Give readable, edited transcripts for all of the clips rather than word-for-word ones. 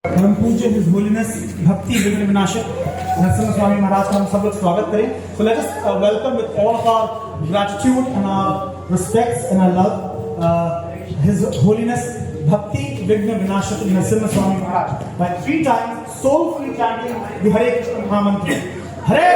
परम पूज्य his holiness भक्ति विघ्न विनाशक नरसिम्हा स्वामी महाराज का हम सब लोग स्वागत करें. So let us welcome with all of our gratitude and our respects and our love his holiness Bhakti Vigna Vinashak Narasimha Swami Maharaj by 3 times soulfully chanting the Hare Krishna Mahamantra. Hare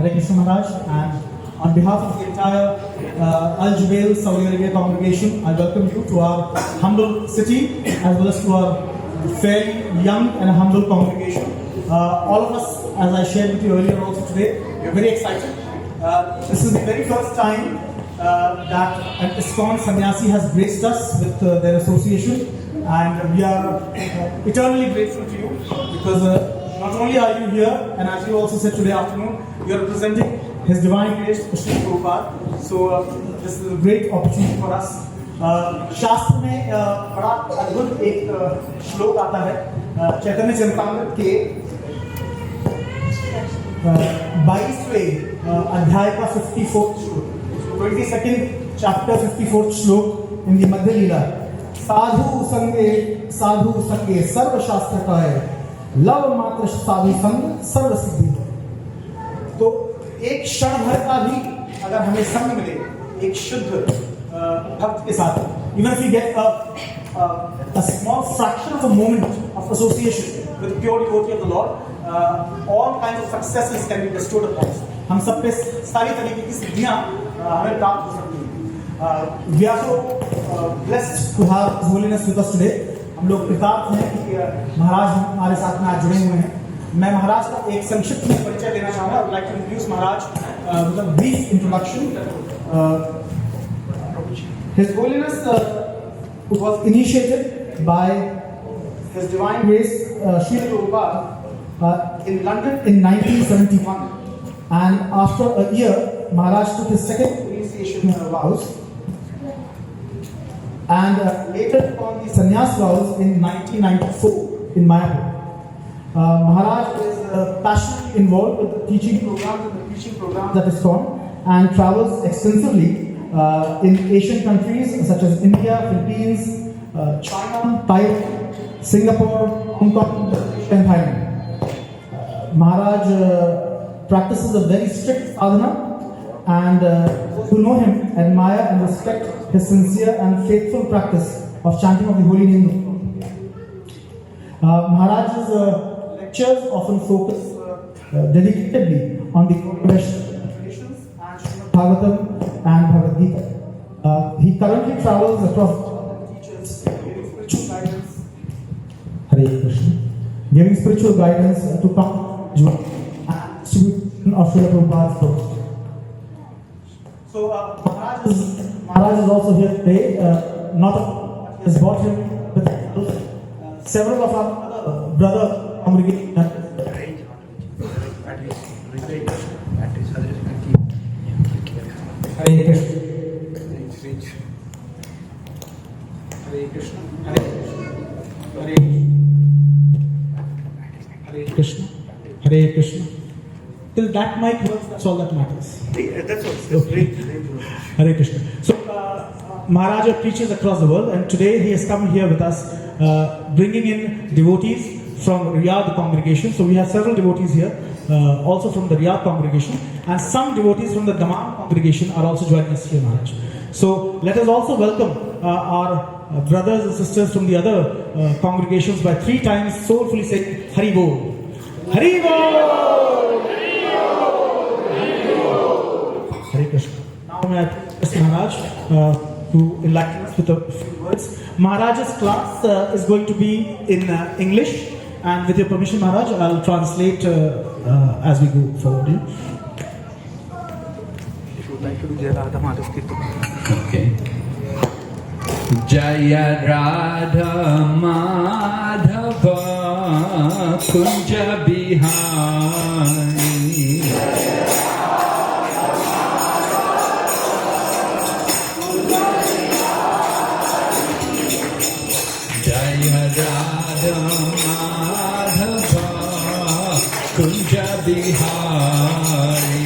Hare Krishna Maharaj, and on behalf of the entire Al Jubail Saudi Arabia congregation, I welcome you to our humble city as well as to our fairly young and humble congregation. All of us, as I shared with you earlier also today, we are very excited. This is the very first time that an ISKCON sannyasi has graced us with their association, and we are eternally grateful to you because not only are you here, and as you also said today afternoon, you are representing His Divine Grace, Sri Prabhupada. So this is a great opportunity for us. शास्त्र में बड़ा अद्भुत एक श्लोक आता है चैतन्य चरितामृत के 22वें अध्याय का 54th श्लोक, 22nd chapter 54th श्लोक in the मध्य लीला. साधु संगे सर्व शास्त्र का है, लव मात्र साधु संग सर्व सिद्धि. तो एक क्षण भर का भी अगर हमें संग मिले एक शुद्ध भक्त के साथ, even if we get a small fraction of a moment of association with the pure devotee of the Lord, all kinds of successes can be bestowed upon us. हम सब पे सारी तरीके की सिद्धियां हमें प्राप्त हो सकती हैं. We are so blessed to have His Holiness with us today. हम लोग कृतार्थ हैं कि महाराज हमारे साथ में आज जुड़े हुए हैं. मैं महाराज का एक संक्षिप्त में परिचय देना चाहूँगा. I would like to introduce Maharaj with a brief introduction. His Holiness was initiated by His Divine Grace Srila Prabhupada in London in 1971, and after a year Maharaj took his second initiation vows, and later on the sannyas vows in 1994 in Mayapur. Maharaj is passionately involved with the teaching programs and the preaching programs at ISKCON, and travels extensively in Asian countries such as India, Philippines, China, Taiwan, Singapore, Hong Kong, and Thailand. Maharaj practices a very strict sadhana, and those who know him admire and respect his sincere and faithful practice of chanting of the holy name of God. Maharaj's lectures often focus dedicatedly on the traditions and Srimad Bhagavatam and Bhagavad Gita. He currently travels across teachers giving spiritual guidance. Hare Krishna. Giving spiritual guidance to come and distribution of Srila Prabhupada's books. So Maharaj is also here today. He has brought him with several of our other brother congregations. Hare Krishna. Hare Krishna. Hare Krishna. Hare Krishna. Till that mic works, that's all that matters. That's all. Okay. Hare Krishna. So, Maharaja preaches across the world, and today he has come here with us, bringing in devotees from Riyadh congregation. So we have several devotees here, also from the Riyadh congregation, and some devotees from the Daman congregation are also joining us here, Maharaj. So let us also welcome our brothers and sisters from the other congregations by 3 times soulfully saying Hari Bol. Hari Bol! Hare Krishna. Now may I ask Maharaj to enlighten us with a few words. Maharaj's class is going to be in English, and with your permission, Maharaj, I'll translate as we go forward. If you would like to do Jai Radha Madhav Kirtan. Okay. Jaya Radha Madhava Kunja Bihari Jaya Radha Madhava Kunja Bihari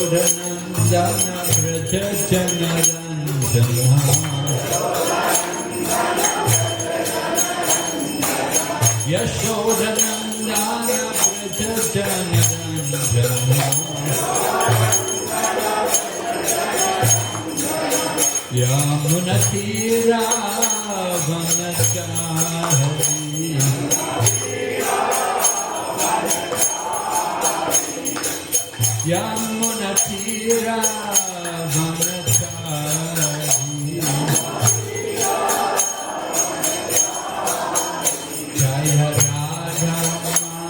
Yashodanandana Braja Janaranjana Yashodanandana Braja Janaranjana Yamunatira Vanachari Yamunatira Vanachari Jaya Radha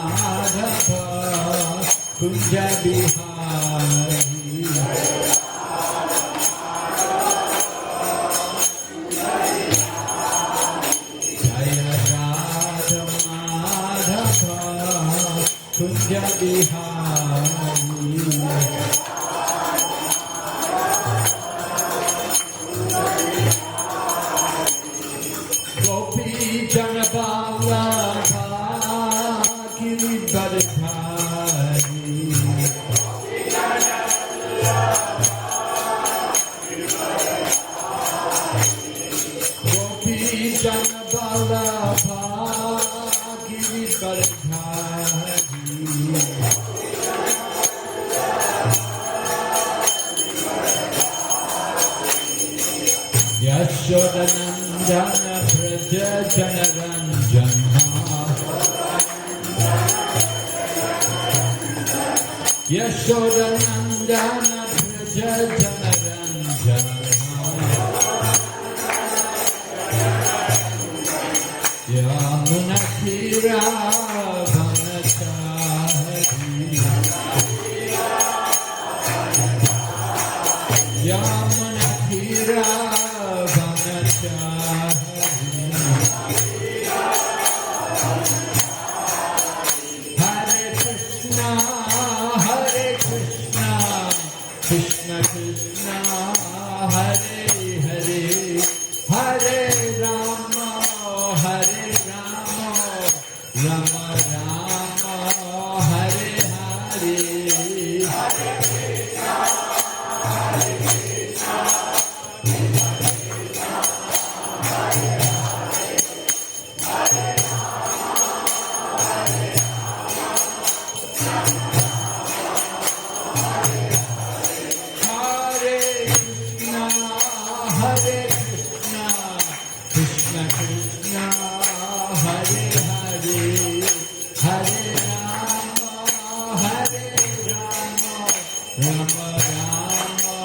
Madhava Kunja Bihari Jaya Radha Madhava Kunja Bihari Gopi Janaballabha Giridharidhari Gopi Janaballabha Giridharidhari Yashodanandana Braja Janaranjana Yashodanandana Braja Janaranjana Yamunatira Vanachari Yamunatira Hare Krishna, Krishna Krishna, Hare Hare, Hare Rama, Rama Rama, Hare Hare. Hare Krishna, Krishna Krishna, Hare Hare, Hare Rama, Rama Rama,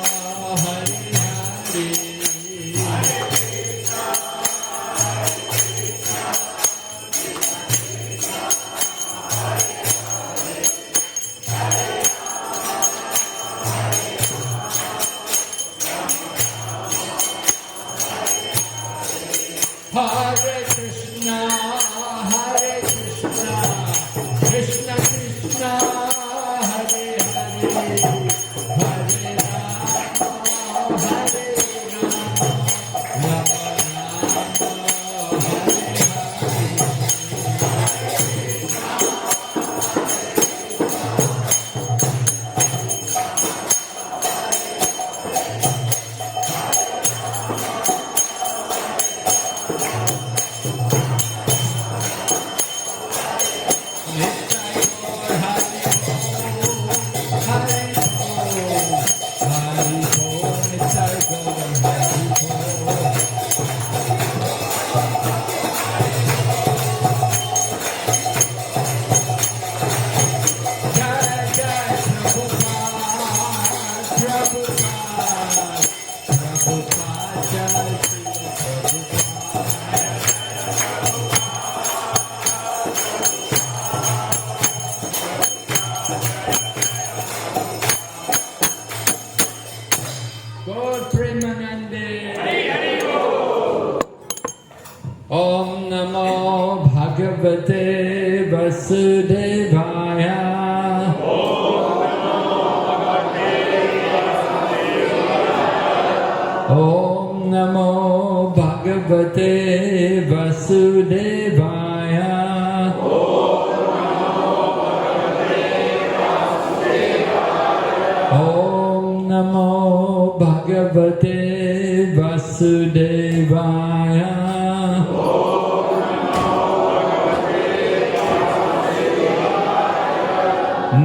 Gaur Premanande. Om Namo Bhagavate Vasudevaya. Om Namo Bhagavate Vasudevaya. Om Namo Bhagavate Vasudevaya.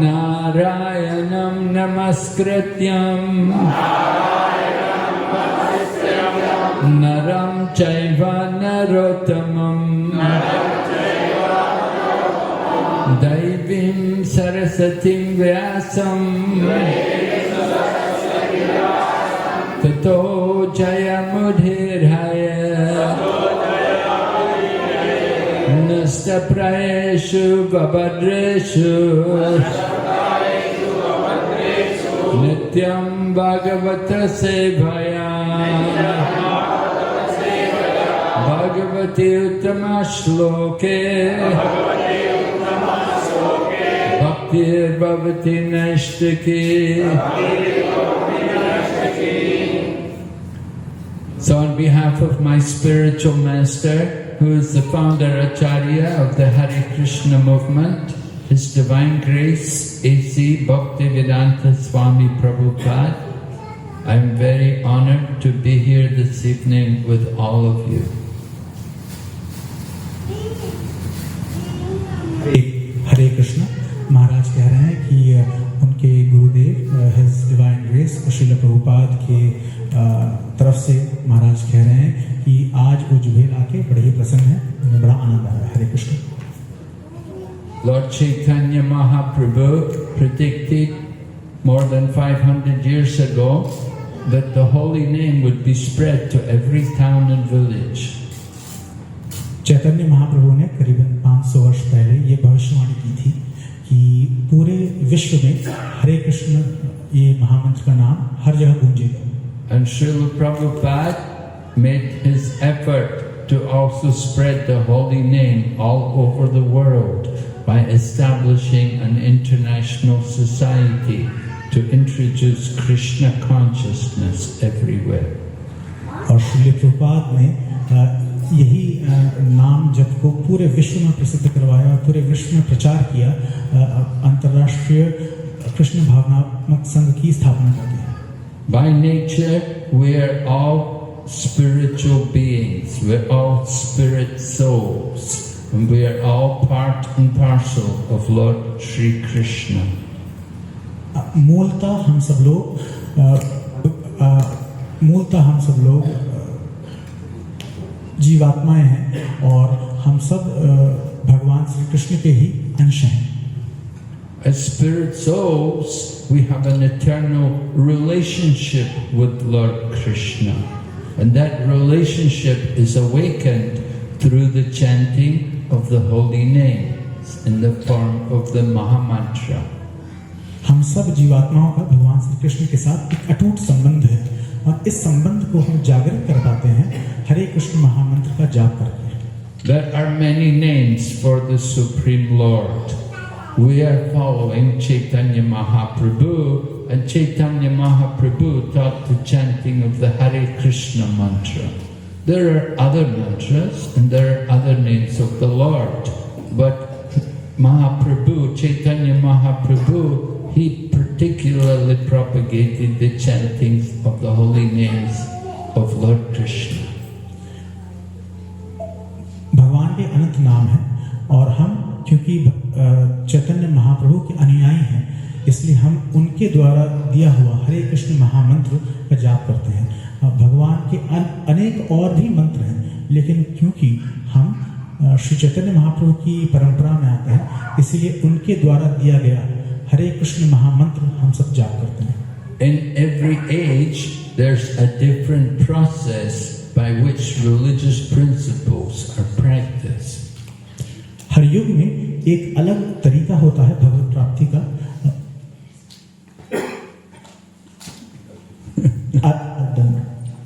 Narayanam Namaskrityam Naram Chaiva Narottamam Daivim Sarasatim Vyasam Tato Jayamudhirhaya Nastapraeshu Babadreshu Nityam Bhagavata Sevaya Bhagavati Uttama Shloke Bhaktir Bhavati Nashtaki. So on behalf of my spiritual master, who is the founder Acharya of the Hare Krishna movement, His Divine Grace A.C. Bhaktivedanta Swami Prabhupada, I am very honored to be here this evening with all of you. हरे कृष्ण। महाराज कह रहे हैं कि उनके गुरुदेव his divine grace Srila Prabhupada के तरफ से महाराज कह रहे हैं कि आज वो जुबेल आके बड़े ही प्रसन्न हैं, उन्हें बड़ा आनंद आ रहा है। हरे Krishna. Lord Chaitanya Mahaprabhu predicted more than 500 years ago that the holy name would be spread to every town and village. Chaitanya Mahaprabhu ने करीबन 500 वर्ष पहले ये भविष्यवाणी की थी कि पूरे विश्व में हरे कृष्ण ये महामंत्र का नाम हर जगह गूंजेगा। And Srila Prabhupada made his effort to also spread the holy name all over the world by establishing an international society to introduce Krishna consciousness everywhere. और श्रील प्रभुपाद ने यही नाम जप को पूरे विश्व में प्रसिद्ध करवाया और पूरे विश्व में प्रचार किया, अंतर्राष्ट्रीय कृष्ण भावनात्मक संघ की स्थापना कर दी। By nature, we are all spiritual beings. We are all spirit souls, and we are all part and parcel of Lord Shri Krishna. मूलतः हम सब लोग जीवात्माएं हैं और हम सब भगवान श्री कृष्ण के ही अंश हैं। As spirit souls, we have an eternal relationship with Lord Krishna, and that relationship is awakened through the chanting of the holy names in the form of the Mahamantra. हम सब जीवात्माओं का भगवान श्री कृष्ण के साथ एक अटूट संबंध है और इस संबंध को हम जागृत कर पाते हैं हरे कृष्ण महामंत्र का जाप करके। There are many names for the Supreme Lord. We are following Chaitanya Mahaprabhu, and Chaitanya Mahaprabhu taught the chanting of the Hare Krishna mantra. There are other mantras and there are other names of the Lord, but Mahaprabhu, Chaitanya Mahaprabhu, he particularly propagated the chantings of the holy names of Lord Krishna. भगवान के अनंत नाम हैं और हम क्योंकि चैतन्य महाप्रभु के अनुयायी हैं, इसलिए हम उनके द्वारा दिया हुआ हरे कृष्ण महामंत्र का जाप करते हैं। भगवान के अनेक और भी मंत्र हैं, लेकिन क्योंकि हम श्री चैतन्य महाप्रभु की परंपरा में आते हैं, इसीलिए उनके द्वारा दिया गया हरे कृष्ण महामंत्र हम सब जाप करते हैं। In every age, there's a different process by which religious principles are practiced. हर युग में एक अलग तरीका होता है भगवत प्राप्ति का।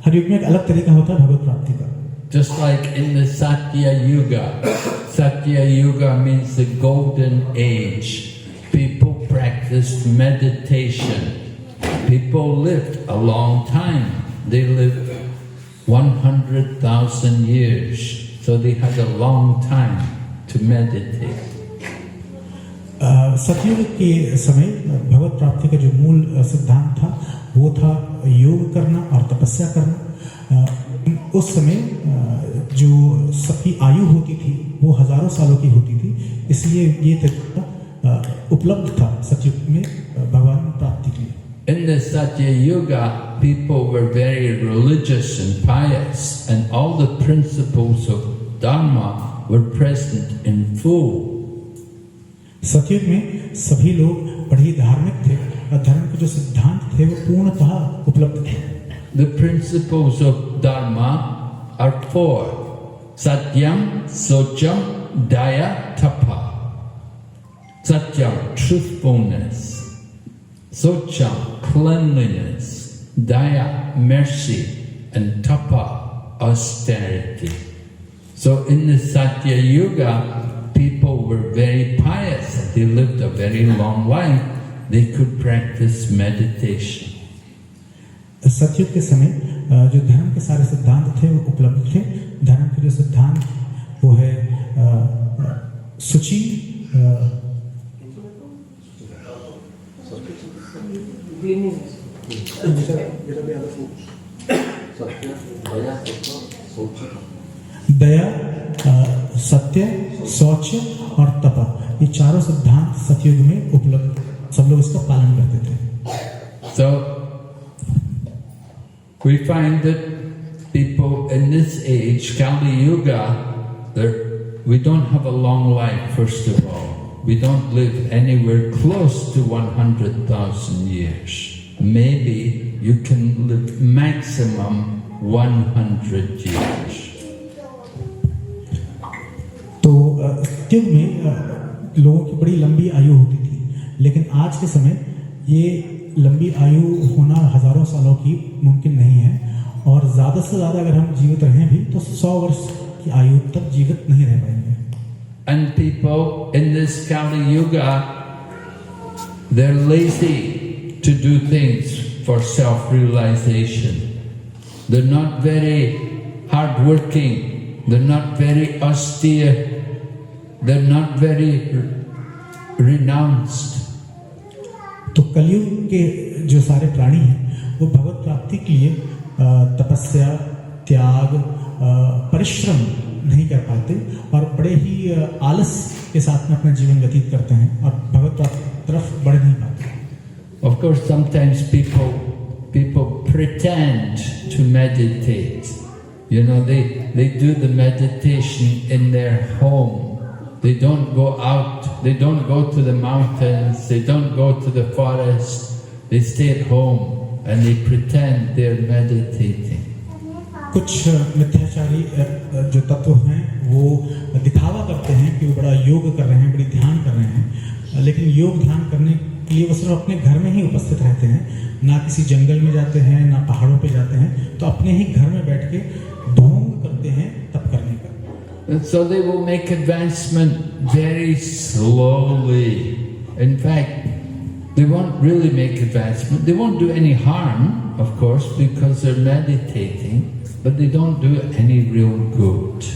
हर युग में एक अलग तरीका होता है भगवत प्राप्ति का। Just like in the Satya Yuga. Satya Yuga means the golden age. People practiced meditation. People lived a long time. They lived 100,000 years. So they had a long time to meditate. सतयुग के समय भगवत प्राप्ति का जो मूल सिद्धांत था वो था योग करना और तपस्या करना। उस समय जो सबकी आयु होती थी वो हजारों सालों की होती थी, इसलिए ये तरीका उपलब्ध था सतयुग में भगवान प्राप्ति के लिए। In the Satya Yuga, people were very religious and pious, and all the principles of Dharma were present in full. सतयुग में सभी लोग बड़े धार्मिक थे और धर्म के जो सिद्धांत थे वो पूर्णतः उपलब्ध थे। The principles of Dharma are four: Satyam, Socham, Daya, Tapa. Satyam, truthfulness. Socham, cleanliness. Daya, mercy. And Tapa, austerity. So in the Satya Yuga, people were very pious. They lived a very long life. They could practice meditation. सतयुग के समय जो धर्म के सारे सिद्धांत थे वो उपलब्ध थे। धर्म के जो सिद्धांत वो है शुचि, दया, सत्य, शौच और तप, ये चारों सिद्धांत सतयुग में उपलब्ध, सब लोग इसका पालन करते थे। So we find that people in this age, Kali Yuga, we don't have a long life, first of all. We don't live anywhere close to 100,000 years. Maybe you can live maximum 100 years. तो युग में लोगों की बड़ी लंबी आयु होती थी, लेकिन आज के समय ये लंबी आयु होना हजारों सालों की मुमकिन नहीं है, और ज़्यादा से ज़्यादा अगर हम जीवित रहें भी तो 100 वर्ष की आयु तक जीवित नहीं रह पाएंगे। And people in this Kali Yuga, they're lazy to do things for self-realization. They're not very hard-working, they're not very austere, they're not very renounced. तो कलयुग के जो सारे प्राणी हैं वो भगवत प्राप्ति के लिए तपस्या, त्याग, परिश्रम नहीं कर पाते और बड़े ही आलस के साथ में अपना जीवन व्यतीत करते हैं और भगवत प्राप्ति की तरफ बढ़ नहीं पाते। Of course, sometimes people pretend to meditate. You know, they do the meditation in their home. They don't go out, they don't go to the mountains, they don't go to the forest, they stay at home and they pretend they're meditating. कुछ मिथ्याचारी जो तत्व हैं वो दिखावा करते हैं कि वो बड़ा योग कर रहे हैं, बड़ी ध्यान कर रहे हैं, लेकिन योग ध्यान करने के लिए वो सिर्फ अपने घर में ही उपस्थित रहते हैं, ना किसी जंगल में जाते हैं, ना पहाड़ों पे जाते हैं, तो अपने ही घर में बैठ के ढोंग करते हैं तप करने का। And so they will make advancement very slowly. In fact, they won't really make advancement. They won't do any harm, of course, because they're meditating, but they don't do any real good.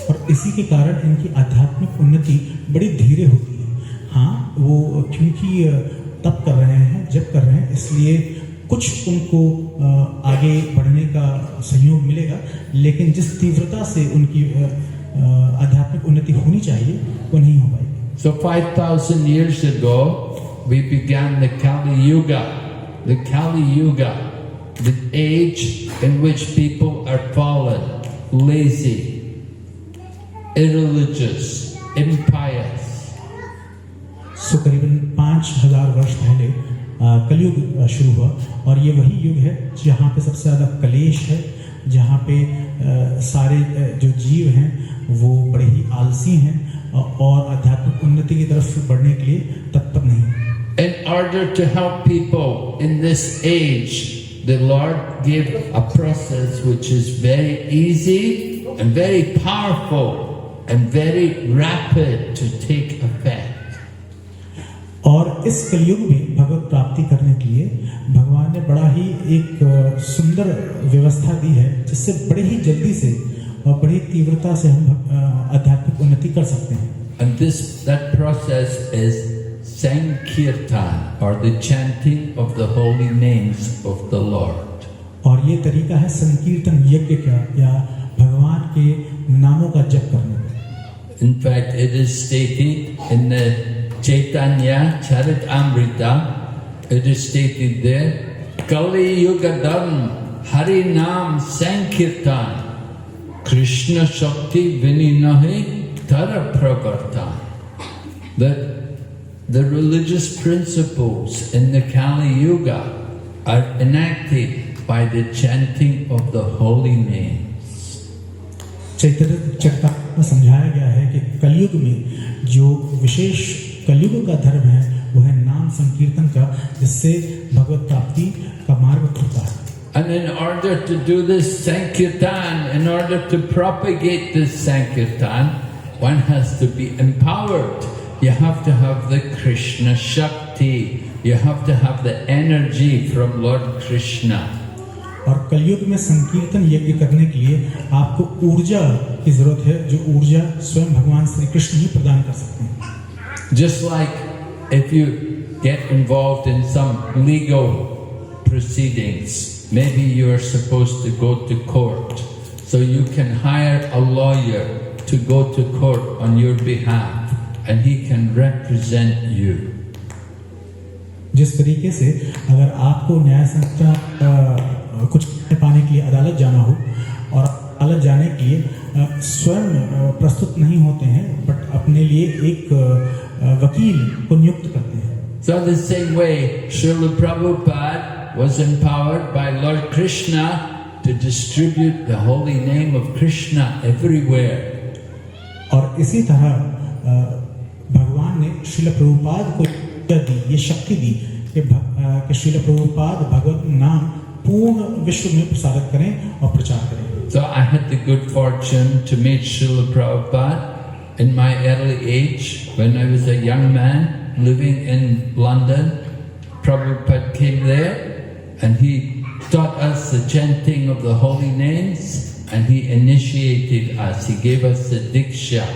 और इसी के कारण इनकी आध्यात्मिक उन्नति बड़ी धीरे होती है। हाँ, वो क्योंकि तप कर रहे हैं, जप कर रहे हैं, इसलिए कुछ उनको आगे बढ़ने का सहयोग मिलेगा, लेकिन जिस तीव्रता से उनकी आध्यात्मिक उन्नति होनी चाहिए वो नहीं हो पाएगी। So 5,000 years ago, we began the Kali Yuga. The Kali Yuga, the age in which people are fallen, lazy, irreligious, impious. करीबन 5,000 वर्ष पहले कलयुग शुरू हुआ। और ये वही युग है जहाँ पे सबसे ज़्यादा कलेश है, जहाँ पे सारे जो जीव हैं वो बड़े ही आलसी हैं और आध्यात्मिक उन्नति की तरफ बढ़ने के लिए तत्पर नहीं हैं। In order to help people in this age, the Lord gave a process which is very easy and very powerful and very rapid to take effect. और इस कलयुग में भगवत प्राप्ति करने के लिए भगवान ने बड़ा ही एक सुंदर व्यवस्था दी है, जिससे बड़े ही जल्दी से और बड़ी तीव्रता से हम आध्यात्मिक उन्नति कर सकते हैं। And that process is Sankirtan, or the chanting of the holy names of the Lord. और ये तरीका है संकीर्तन यज्ञ का, या भगवान के नामों का जप करने का। In fact, it is stated in the Chaitanya Charitamrita, it is stated there, Kali Yugadam Hari Nam Sankirtan Krishna Shakti Vininahi Tara Pravartan. That the religious principles in the Kali Yuga are enacted by the chanting of the holy names. चैतन्य चरितामृत में समझाया गया है कि कलयुग में जो विशेष कलयुग का धर्म है वो है नाम संकीर्तन का, जिससे भगवत प्राप्ति का मार्ग खुलता है। And in order to do this Sankirtan, in order to propagate this Sankirtan, one has to be empowered. You have to have the Krishna Shakti. You have to have the energy from Lord Krishna. और कलयुग में संकीर्तन यज्ञ करने के लिए आपको ऊर्जा की जरूरत है, जो ऊर्जा स्वयं भगवान श्री कृष्ण ही प्रदान कर सकते हैं। Just like if you get involved in some legal proceedings, maybe you are supposed to go to court, so you can hire a lawyer to go to court on your behalf, and he can represent you. जिस तरीके से अगर आपको न्याय संस्था कुछ पाने के लिए अदालत जाना हो और अदालत जाने के लिए स्वयं प्रस्तुत नहीं होते हैं, बट अपने लिए एक वकील को नियुक्त करते हैं। So the same way, Srila Prabhupada was empowered by Lord Krishna to distribute the holy name of Krishna everywhere. और इसी तरह भगवान ने श्रील प्रभुपाद को ये शक्ति दी कि श्रील प्रभुपाद भगवत नाम पूर्ण विश्व में प्रसारित करें और प्रचार करें। So I had the good fortune to meet Srila Prabhupada in my early age when I was a young man living in London. Prabhupada came there and he taught us the chanting of the holy names and he initiated us. He gave us the Diksha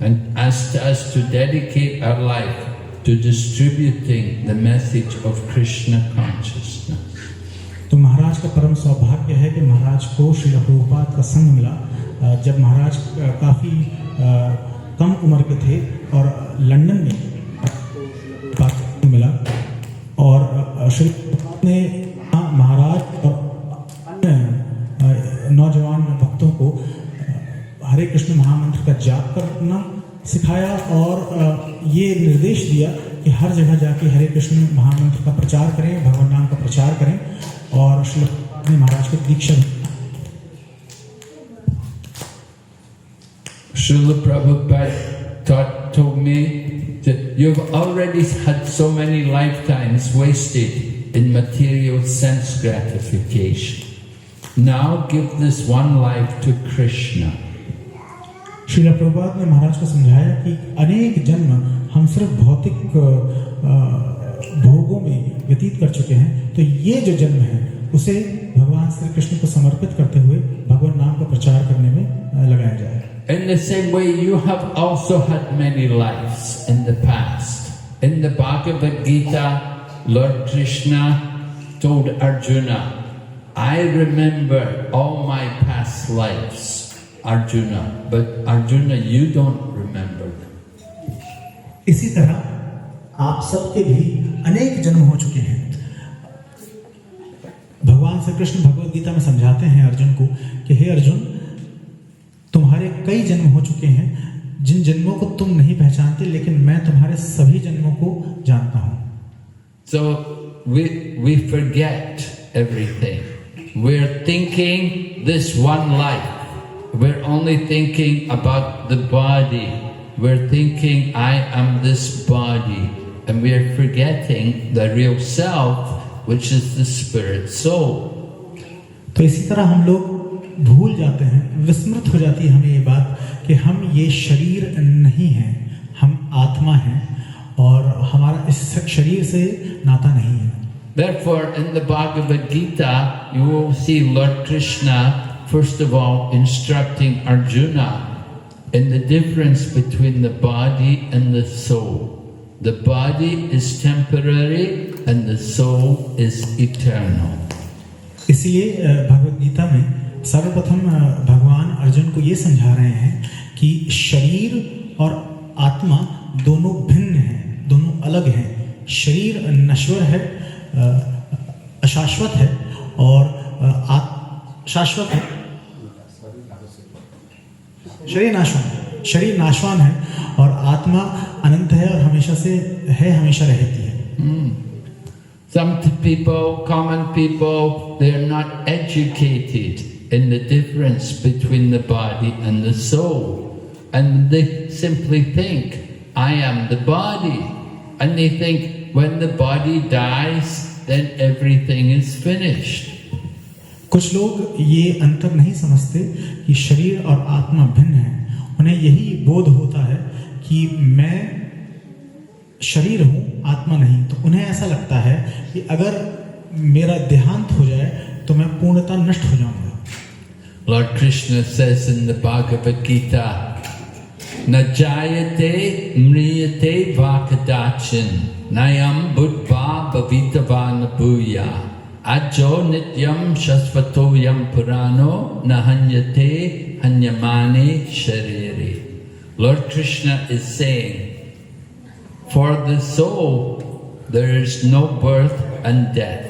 and asked us to dedicate our life to distributing the message of Krishna consciousness. तो महाराज का परम सौभाग्य है कि महाराज को श्रील प्रभुपाद का संग मिला जब महाराज काफ़ी कम उम्र के थे और लंदन में मिला, और श्री ने महाराज और अन्य नौजवान भक्तों को हरे कृष्ण महामंत्र का जाप करना सिखाया और ये निर्देश दिया कि हर जगह जाके हरे कृष्ण महामंत्र का प्रचार करें, भगवान नाम का प्रचार करें, और श्री ने महाराज को दीक्षा दी। Srila Prabhupada told me that you've already had so many lifetimes wasted in material sense gratification. Now give this one life to Krishna. Srila Prabhupada ने महाराज को समझाया कि अनेक जन्म हम सिर्फ भौतिक भोगों में व्यतीत कर चुके हैं, तो ये जो जन्म है उसे भगवान श्री कृष्ण को समर्पित करते हुए भगवान नाम का प्रचार करने में लगाया जाए। In the same way, you have also had many lives in the past. In the Bhagavad Gita, Lord Krishna told Arjuna, I remember all my past lives. Arjuna, but Arjuna, you don't remember them. इसी तरह आप सबके भी अनेक जन्म हो चुके हैं। भगवान श्री कृष्ण भगवद गीता में समझाते हैं अर्जुन को कि हे अर्जुन, तुम्हारे कई जन्म हो चुके हैं जिन जन्मों को तुम नहीं पहचानते, लेकिन मैं तुम्हारे सभी जन्मों को जानता हूं। So we forget everything. We're thinking this one life. We're only thinking about the body. We're thinking, I am this body. And we're forgetting the real self, which is the spirit soul. तो इसी तरह हम लोग भूल जाते हैं, विस्मृत हो जाती है हमें ये बात कि हम ये शरीर नहीं हैं, हम आत्मा हैं और हमारा इस शरीर से नाता नहीं है. Therefore, in the Bhagavad Gita, you will see Lord Krishna, first of all, instructing Arjuna in the difference between the body and the soul. The body is temporary and the soul is eternal. इसलिए भगवद गीता में सर्वप्रथम भगवान अर्जुन को ये समझा रहे हैं कि शरीर और आत्मा दोनों भिन्न हैं, दोनों अलग हैं. शरीर नश्वर है, अशाश्वत है और शाश्वत है. शरीर नाशवान है और आत्मा अनंत है और हमेशा से है, हमेशा रहती है. Some people, common people, they are not educated in the difference between the body and the soul. And they simply think, I am the body. And they think when the body dies, then everything is finished. कुछ लोग ये अंतर नहीं समझते कि शरीर और आत्मा भिन्न हैं. उन्हें यही बोध होता है कि मैं शरीर हूँ, आत्मा नहीं. तो उन्हें ऐसा लगता है कि अगर मेरा देहांत हो जाए तो मैं पूर्णतः नष्ट हो जाऊंगा. Lord Krishna says in the Bhagavad Gita, Na jayate mriyate vakadachin nayam buddha bhavitavana bhuya ajo nityam shasvatoyam purano nahanyate hanyamane shariri. Lord Krishna is saying, for the soul, there is no birth and death.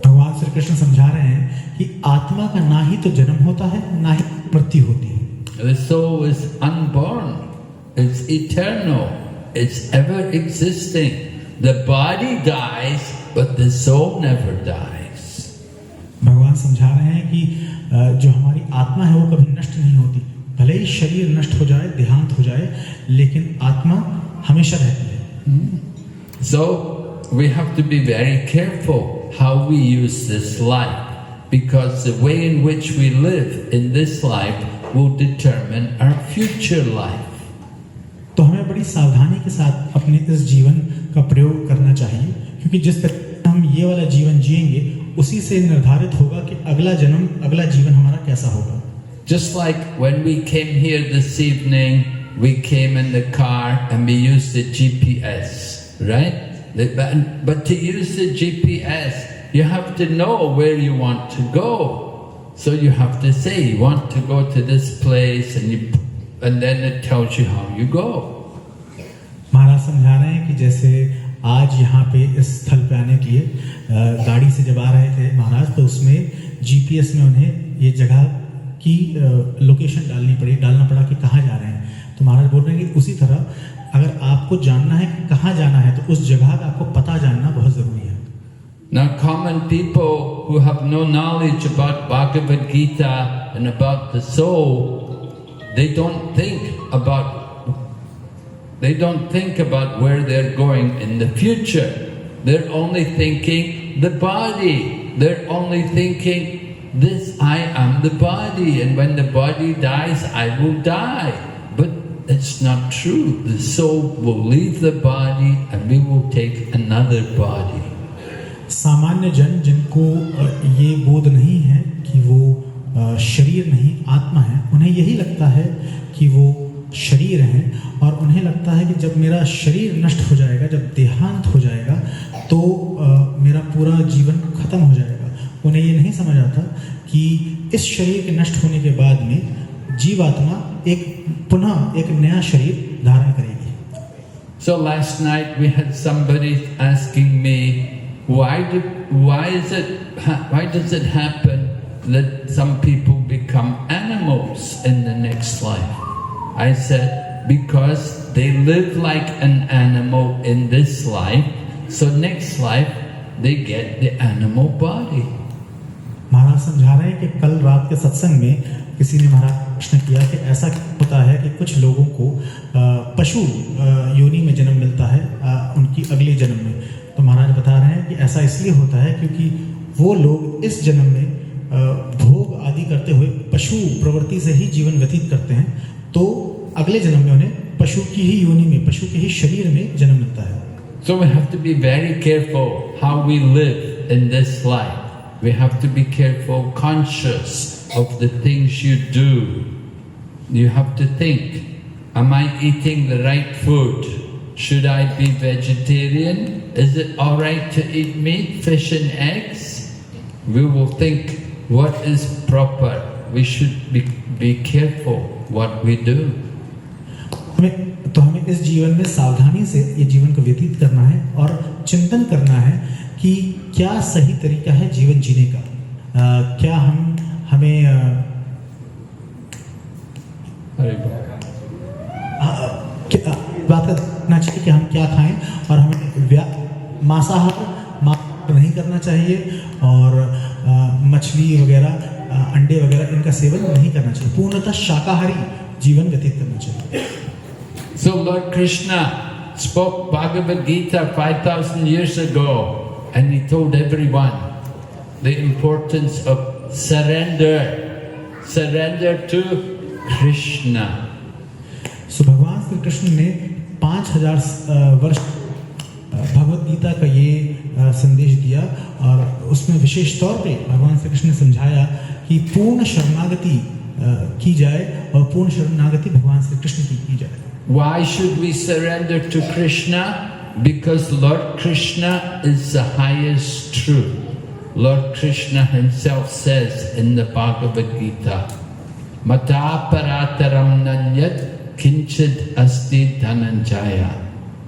भगवान श्री कृष्ण समझा रहे हैं कि आत्मा का ना ही तो जन्म होता है, ना ही मृत्यु होती है. The soul is unborn, it's eternal, it's ever existing. The body dies, but the soul never dies. भगवान समझा रहे हैं कि जो हमारी आत्मा है वो कभी नष्ट नहीं होती. भले ही शरीर नष्ट हो जाए, देहांत हो जाए, लेकिन आत्मा हमेशा रहती है. So we have to be very careful how we use this life, because the way in which we live in this life will determine our future life. तो हमें बड़ी सावधानी के साथ अपने इस जीवन का प्रयोग करना चाहिए, क्योंकि जिस तरह हम ये वाला जीवन जिएंगे उसी से निर्धारित होगा कि अगला जन्म, अगला जीवन हमारा कैसा होगा. Just like when we came here this evening, we came in the car and we used the GPS, right? But to use the GPS, you have to know where you want to go. So you have to say, you want to go to this place, and then it tells you how you go. महाराज समझा रहे हैं कि जैसे आज यहाँ पे इस स्थल पे आने के लिए गाड़ी से जब आ रहे थे महाराज, तो उसमें GPS में उन्हें ये जगह की लोकेशन डालना पड़ा कि कहाँ जा रहे हैं. तो महाराज बोल रहे हैं कि उसी तरह अगर आपको जानना है कि कहाँ जाना है तो उस जगह का आपको पता जानना बहुत जरूरी है. Now common people who have no knowledge about Bhagavad Gita and about the soul, they don't think about where they're going in the future. They're only thinking the body. They're only thinking this, I am the body, and when the body dies, I will die. But it's not true. The soul will leave the body and we will take another body. सामान्य जन जिनको ये बोध नहीं है कि वो शरीर नहीं आत्मा है, उन्हें यही लगता है कि वो शरीर हैं और उन्हें लगता है कि जब मेरा शरीर नष्ट हो जाएगा, जब देहांत हो जाएगा तो मेरा पूरा जीवन खत्म हो जाएगा. उन्हें ये नहीं समझ आता कि इस शरीर के नष्ट होने के बाद में जीवात्मा पुनः एक नया शरीर धारण करेगी. So last night we had somebody asking me, why does it happen that some people become animals in the next life? I said, because they live like an animal in this life, So next life they get the animal body. महाराज समझा रहे हैं कि कल रात के सत्संग में किसी ने महाराज प्रश्न किया कि ऐसा होता है कि कुछ लोगों को पशु योनि में जन्म मिलता है उनकी अगले जन्म में। तो महाराज बता रहे हैं कि ऐसा इसलिए होता है क्योंकि वो लोग इस जन्म में भोग आदि करते हुए पशु प्रवृत्ति से ही जीवन व्यतीत करते हैं, तो अगले जन्म में उन्हें पशु की ही योनि में, पशु के ही शरीर में जन्म मिलता है। So we have to be very careful how we live in this life. We have to be careful, conscious of the things you do. You have to think, am I eating the right food? Should I be vegetarian? Is it all right to eat meat, fish and eggs? We will think what is proper. We should be careful what we do. हमें इस जीवन में सावधानी से ये जीवन को व्यतीत करना है और चिंतन करना है कि क्या सही तरीका है जीवन जीने का। क्या हमें बात करना चाहिए कि हम क्या खाएं और हमें मांसाहार नहीं करना चाहिए और मछली वगैरह अंडे वगैरह इनका सेवन नहीं करना चाहिए, पूर्णतः शाकाहारी जीवन व्यतीत करना चाहिए। So Lord Krishna spoke Bhagavad Gita 5,000 years ago, and he told everyone the importance of surrender to Krishna. So भगवान श्री कृष्ण ने 5000 वर्ष भगवद गीता का ये संदेश दिया और उसमें विशेष तौर पे भगवान श्री कृष्ण ने समझाया कि पूर्ण शरणागति की जाए और पूर्ण शरणागति भगवान श्री कृष्ण की जाए। Why should we surrender to Krishna? Because Lord Krishna is the highest truth. Lord Krishna himself says in the Bhagavad Gita, Mata parataram nanyat kinchid asti dhananjaya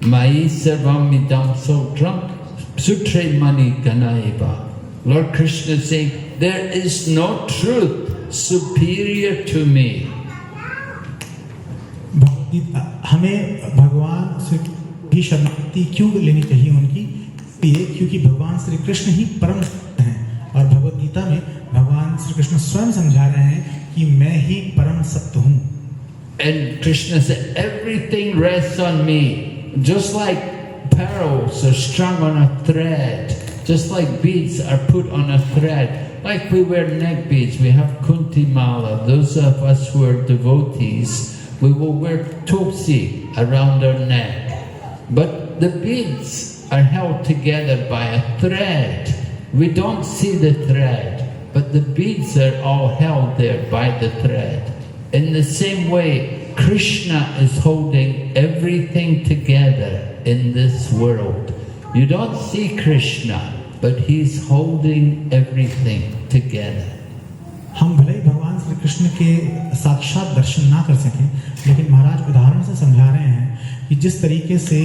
mai sarvam idam sutre mani ganaiva. Lord Krishna is saying, there is no truth superior to me. हमें भगवान श्री की शरणागति क्यों लेनी चाहिए उनकी? ये क्योंकि भगवान श्री कृष्ण ही परम सत्य हैं और भगवद गीता में भगवान श्री कृष्ण स्वयं समझा रहे हैं कि मैं ही परम सत्य हूँ। And Krishna said, everything rests on me, just like pearls are strung on a thread, just like beads are put on a thread. Like we wear neck beads, we have kunti mala. Those of us who are devotees, we will wear tulsi around our neck. But the beads are held together by a thread. We don't see the thread, but the beads are all held there by the thread. In the same way, Krishna is holding everything together in this world. You don't see Krishna, but he's holding everything together. हम भले ही भगवान श्री कृष्ण के साक्षात दर्शन ना कर सकें, लेकिन महाराज उदाहरण से समझा रहे हैं कि जिस तरीके से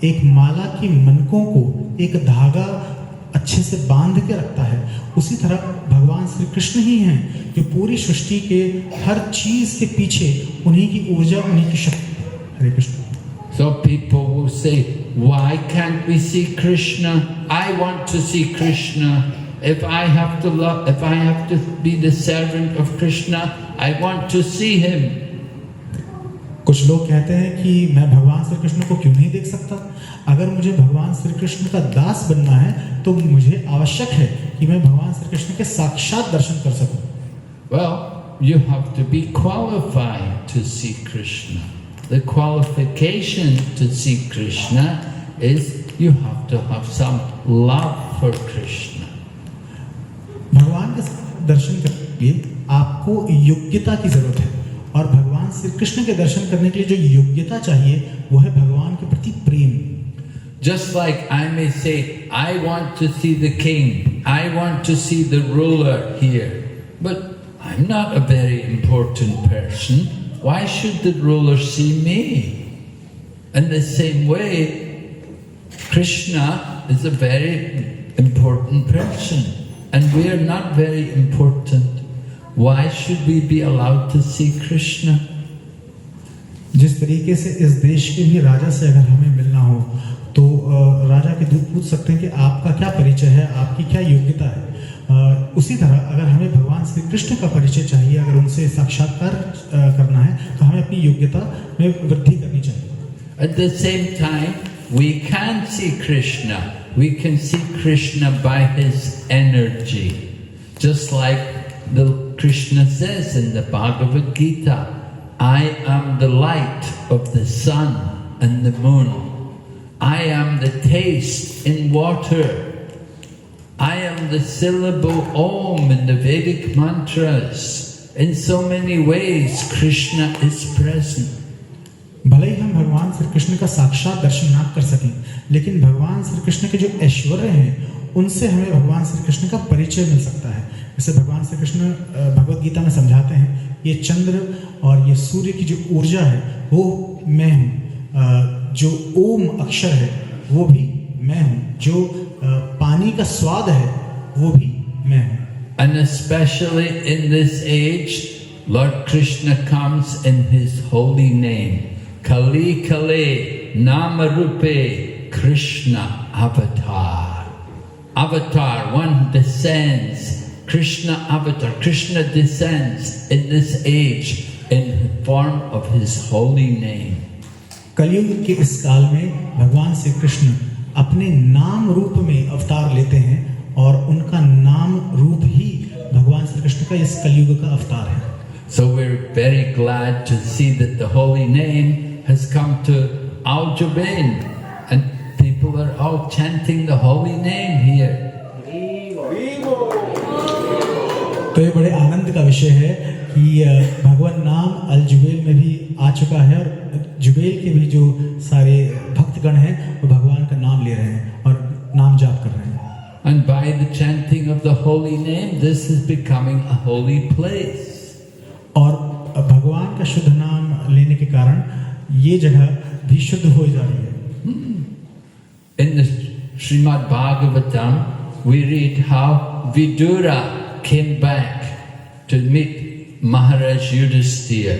एक माला की मनकों को एक धागा अच्छे से बांध के रखता है, उसी तरह भगवान श्री कृष्ण ही हैं जो पूरी सृष्टि के हर चीज के पीछे उन्हीं की ऊर्जा, उन्हीं की शक्ति। हरे Krishna. So people will say, why can't we see Krishna? I want to see Krishna. If I have to be the servant of Krishna, I want to see him. कुछ लोग कहते हैं कि मैं भगवान श्री कृष्ण को क्यों नहीं देख सकता? अगर मुझे भगवान श्री कृष्ण का दास बनना है तो मुझे आवश्यक है कि मैं भगवान श्री कृष्ण के साक्षात दर्शन कर सकूं। Well, you have to be qualified to see Krishna. The qualification to see Krishna is you have to have some love for Krishna. भगवान के दर्शन करने के लिए आपको योग्यता की जरूरत है और भगवान श्री कृष्ण के दर्शन करने के लिए जो योग्यता चाहिए वो है भगवान के प्रति प्रेम। Just like I may say, I want to see the king, I want to see the ruler here, but I'm not a very important person. Why should the ruler see me? In the same way, Krishna is a very important person and we are not very important. Why should we be allowed to see Krishna? जिस तरीके से इस देश के भी राजा से अगर हमें मिलना हो तो राजा के दूत पूछ सकते हैं कि आपका क्या परिचय है, आपकी क्या योग्यता है। उसी तरह अगर हमें भगवान श्री कृष्ण का परिचय चाहिए, अगर उनसे साक्षात्कार करना है, तो हमें अपनी योग्यता में वृद्धि करनी चाहिए। At the same time, we can see Krishna. We can see Krishna by his energy. Just like the Krishna says in the Bhagavad Gita, I am the light of the sun and the moon. I am the taste in water. I am the syllable Om in the Vedic mantras. In so many ways, Krishna is present. भले ही हम भगवान श्री कृष्ण का साक्षात दर्शन ना कर सकें, लेकिन भगवान श्री कृष्ण के जो ऐश्वर्य हैं, उनसे हमें भगवान श्री कृष्ण का परिचय मिल सकता है। जैसे भगवान श्री कृष्ण भगवद गीता में समझाते हैं, ये चंद्र और ये सूर्य की जो ऊर्जा है वो मैं हूँ, जो ओम अक्षर है वो भी मैं हूँ, जो पानी का स्वाद है वो भी मैं हूँ। And especially in this age, Lord Krishna comes in his holy name. Kali Kali Namarupe Krishna Avatar. Avatar, one descends. Krishna Avatar. Krishna descends in this age in the form of his holy name. कलयुग के इस काल में भगवान श्री कृष्ण अपने नाम रूप में अवतार लेते हैं और उनका नाम रूप ही भगवान श्री कृष्ण का इस कलयुग का अवतार है। So we're very glad to see that the holy name has come to Aljubain, and people are all chanting the holy name here. तो ये बड़े आनंद का विषय है कि भगवान नाम अल जुबेल में भी आ चुका है और जुबेल के भी जो सारे भक्तगण हैं वो भगवान का नाम ले रहे हैं और नाम जाप कर रहे हैं। And by the chanting of the holy name, this is becoming a holy place. और भगवान का शुद्ध नाम लेने के कारण ये जगह भी शुद्ध हो जा रही है। In the Srimad Bhagavatam, we read how Vidura came back to meet Maharaj Yudhisthira.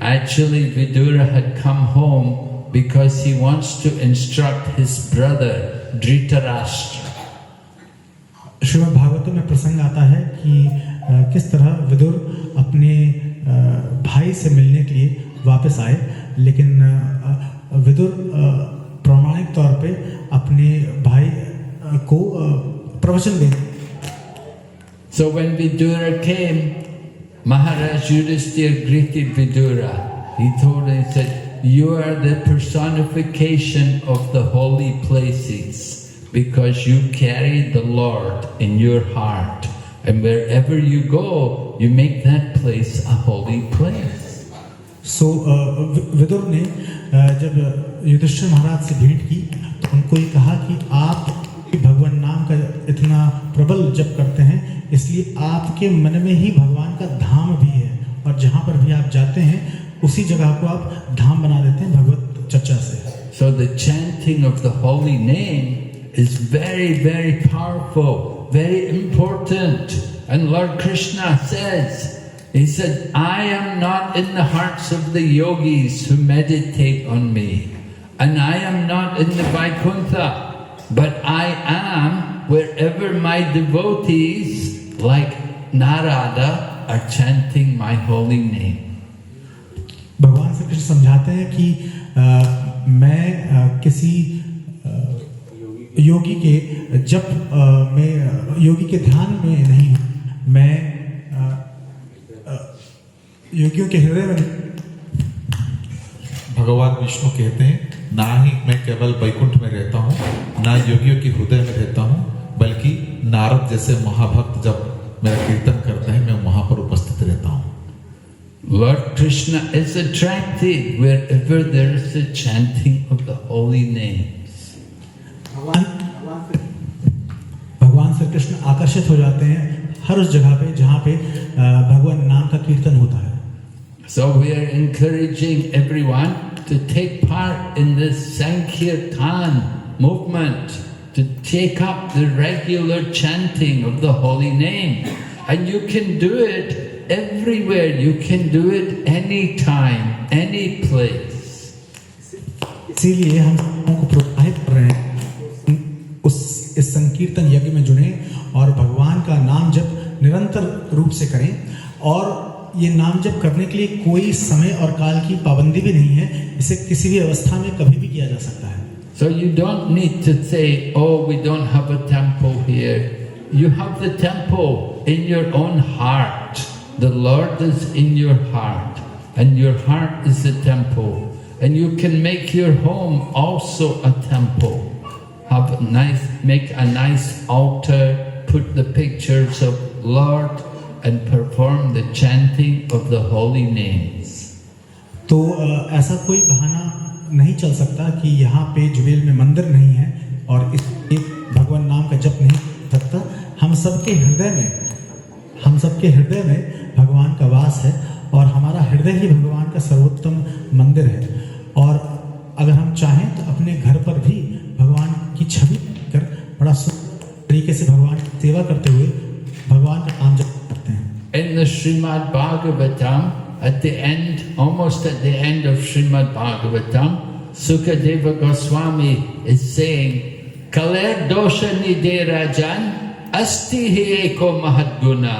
Actually, Vidura had come home because he wants to instruct his brother Dhritarashtra. Shrimad Bhagavatam में प्रसंग आता है कि किस तरह विदुर अपने भाई से मिलने के लिए वापस आए, लेकिन विदुर प्रामाणिक तौर पे अपने भाई को प्रवचन देते। So when Vidura came, Maharaj Yudhisthira greeted Vidura. He told him, he said, you are the personification of the holy places because you carry the Lord in your heart. And wherever you go, you make that place a holy place. So Vidur ने जब युधिष्ठिर महाराज से भेंट की तो उनको ये कहा कि आप भगवान नाम का इतना प्रबल जप करते हैं, इसलिए आपके मन में ही भगवान का धाम भी है और जहाँ पर भी आप जाते हैं उसी जगह को आप धाम बना देते हैं भगवत चर्चा से। So the chanting of the holy name is very, very powerful, very important. And Lord Krishna says, he said, I am not in the hearts of the yogis who meditate on me, and I am not in the Vaikuntha, but I am wherever my devotees like Narada are chanting my holy name. भगवान श्री कृष्ण समझाते हैं कि मैं किसी योगी के जप में, योगी के ध्यान में नहीं हूँ, मैं योगियों के हृदय में। भगवान विष्णु कहते हैं, ना ही मैं केवल वैकुंठ में रहता हूँ, ना योगियों के हृदय में रहता हूँ, बल्कि नारद जैसे महाभक्त जब मेरा कीर्तन करते हैं मैं वहां पर उपस्थित रहता हूँ। Lord Krishna is attracted wherever there is a chanting of the holy names. भगवान श्री कृष्ण आकर्षित हो जाते हैं हर उस जगह पे जहाँ पे भगवान नाम का कीर्तन होता है। So we are encouraging everyone to take part in this Sankirtan movement, to take up the regular chanting of the holy name. And you can do it everywhere, you can do it anytime, any place. इसीलिए हम लोगों को प्रोत्साहित कर रहे हैं इस संकीर्तन यज्ञ में जुड़ें और भगवान का नाम जप निरंतर रूप से करें। और ये नाम जप करने के लिए कोई समय और काल की पाबंदी भी नहीं है, इसे किसी भी अवस्था में कभी भी किया जा सकता है। So you don't need to say, oh, we don't have a temple here. You have the temple in your own heart. The Lord is in your heart, and your heart is the temple. And you can make your home also a temple. Make a nice altar, put the pictures of Lord, and perform the chanting of the holy names. तो ऐसा कोई बहाना नहीं चल सकता कि यहाँ पे जुबेल में मंदिर नहीं है और इसलिए भगवान नाम का जप नहीं कर सकता। हम सबके हृदय में भगवान का वास है और हमारा हृदय ही भगवान का सर्वोत्तम मंदिर है। और अगर हम चाहें तो अपने घर पर भी भगवान की छवि कर बड़ा सुंदर तरीके से भगवान की सेवा करते हुए भगवान का नाम जप करते हैं। In the Srimad Bhagavatam, at the end, almost at the end of Srimad Bhagavatam, Sukadeva Goswami is saying, Kaler dosha nide rajan, asti hi eko mahadguna,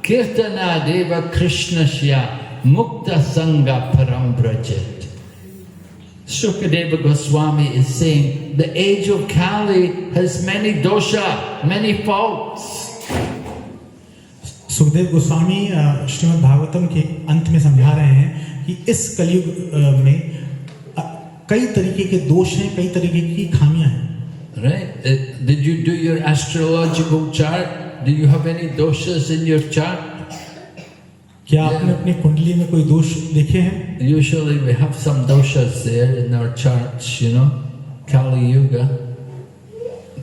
kirtana deva krishnasya, mukta sangha param brajat. Sukadeva Goswami is saying, the age of Kali has many dosha, many faults. Sukhdev Goswami Shrimad Bhagavatam के अंत में समझा रहे हैं कि इस कलयुग में कई तरीके के दोष हैं, कई तरीके की खामियां हैं। Right? Did you do your astrological chart? Do you have any doshas in your chart? क्या आपने अपनी कुंडली में कोई दोष देखे हैं? Usually we have some doshas there in our charts, you know, Kali Yuga.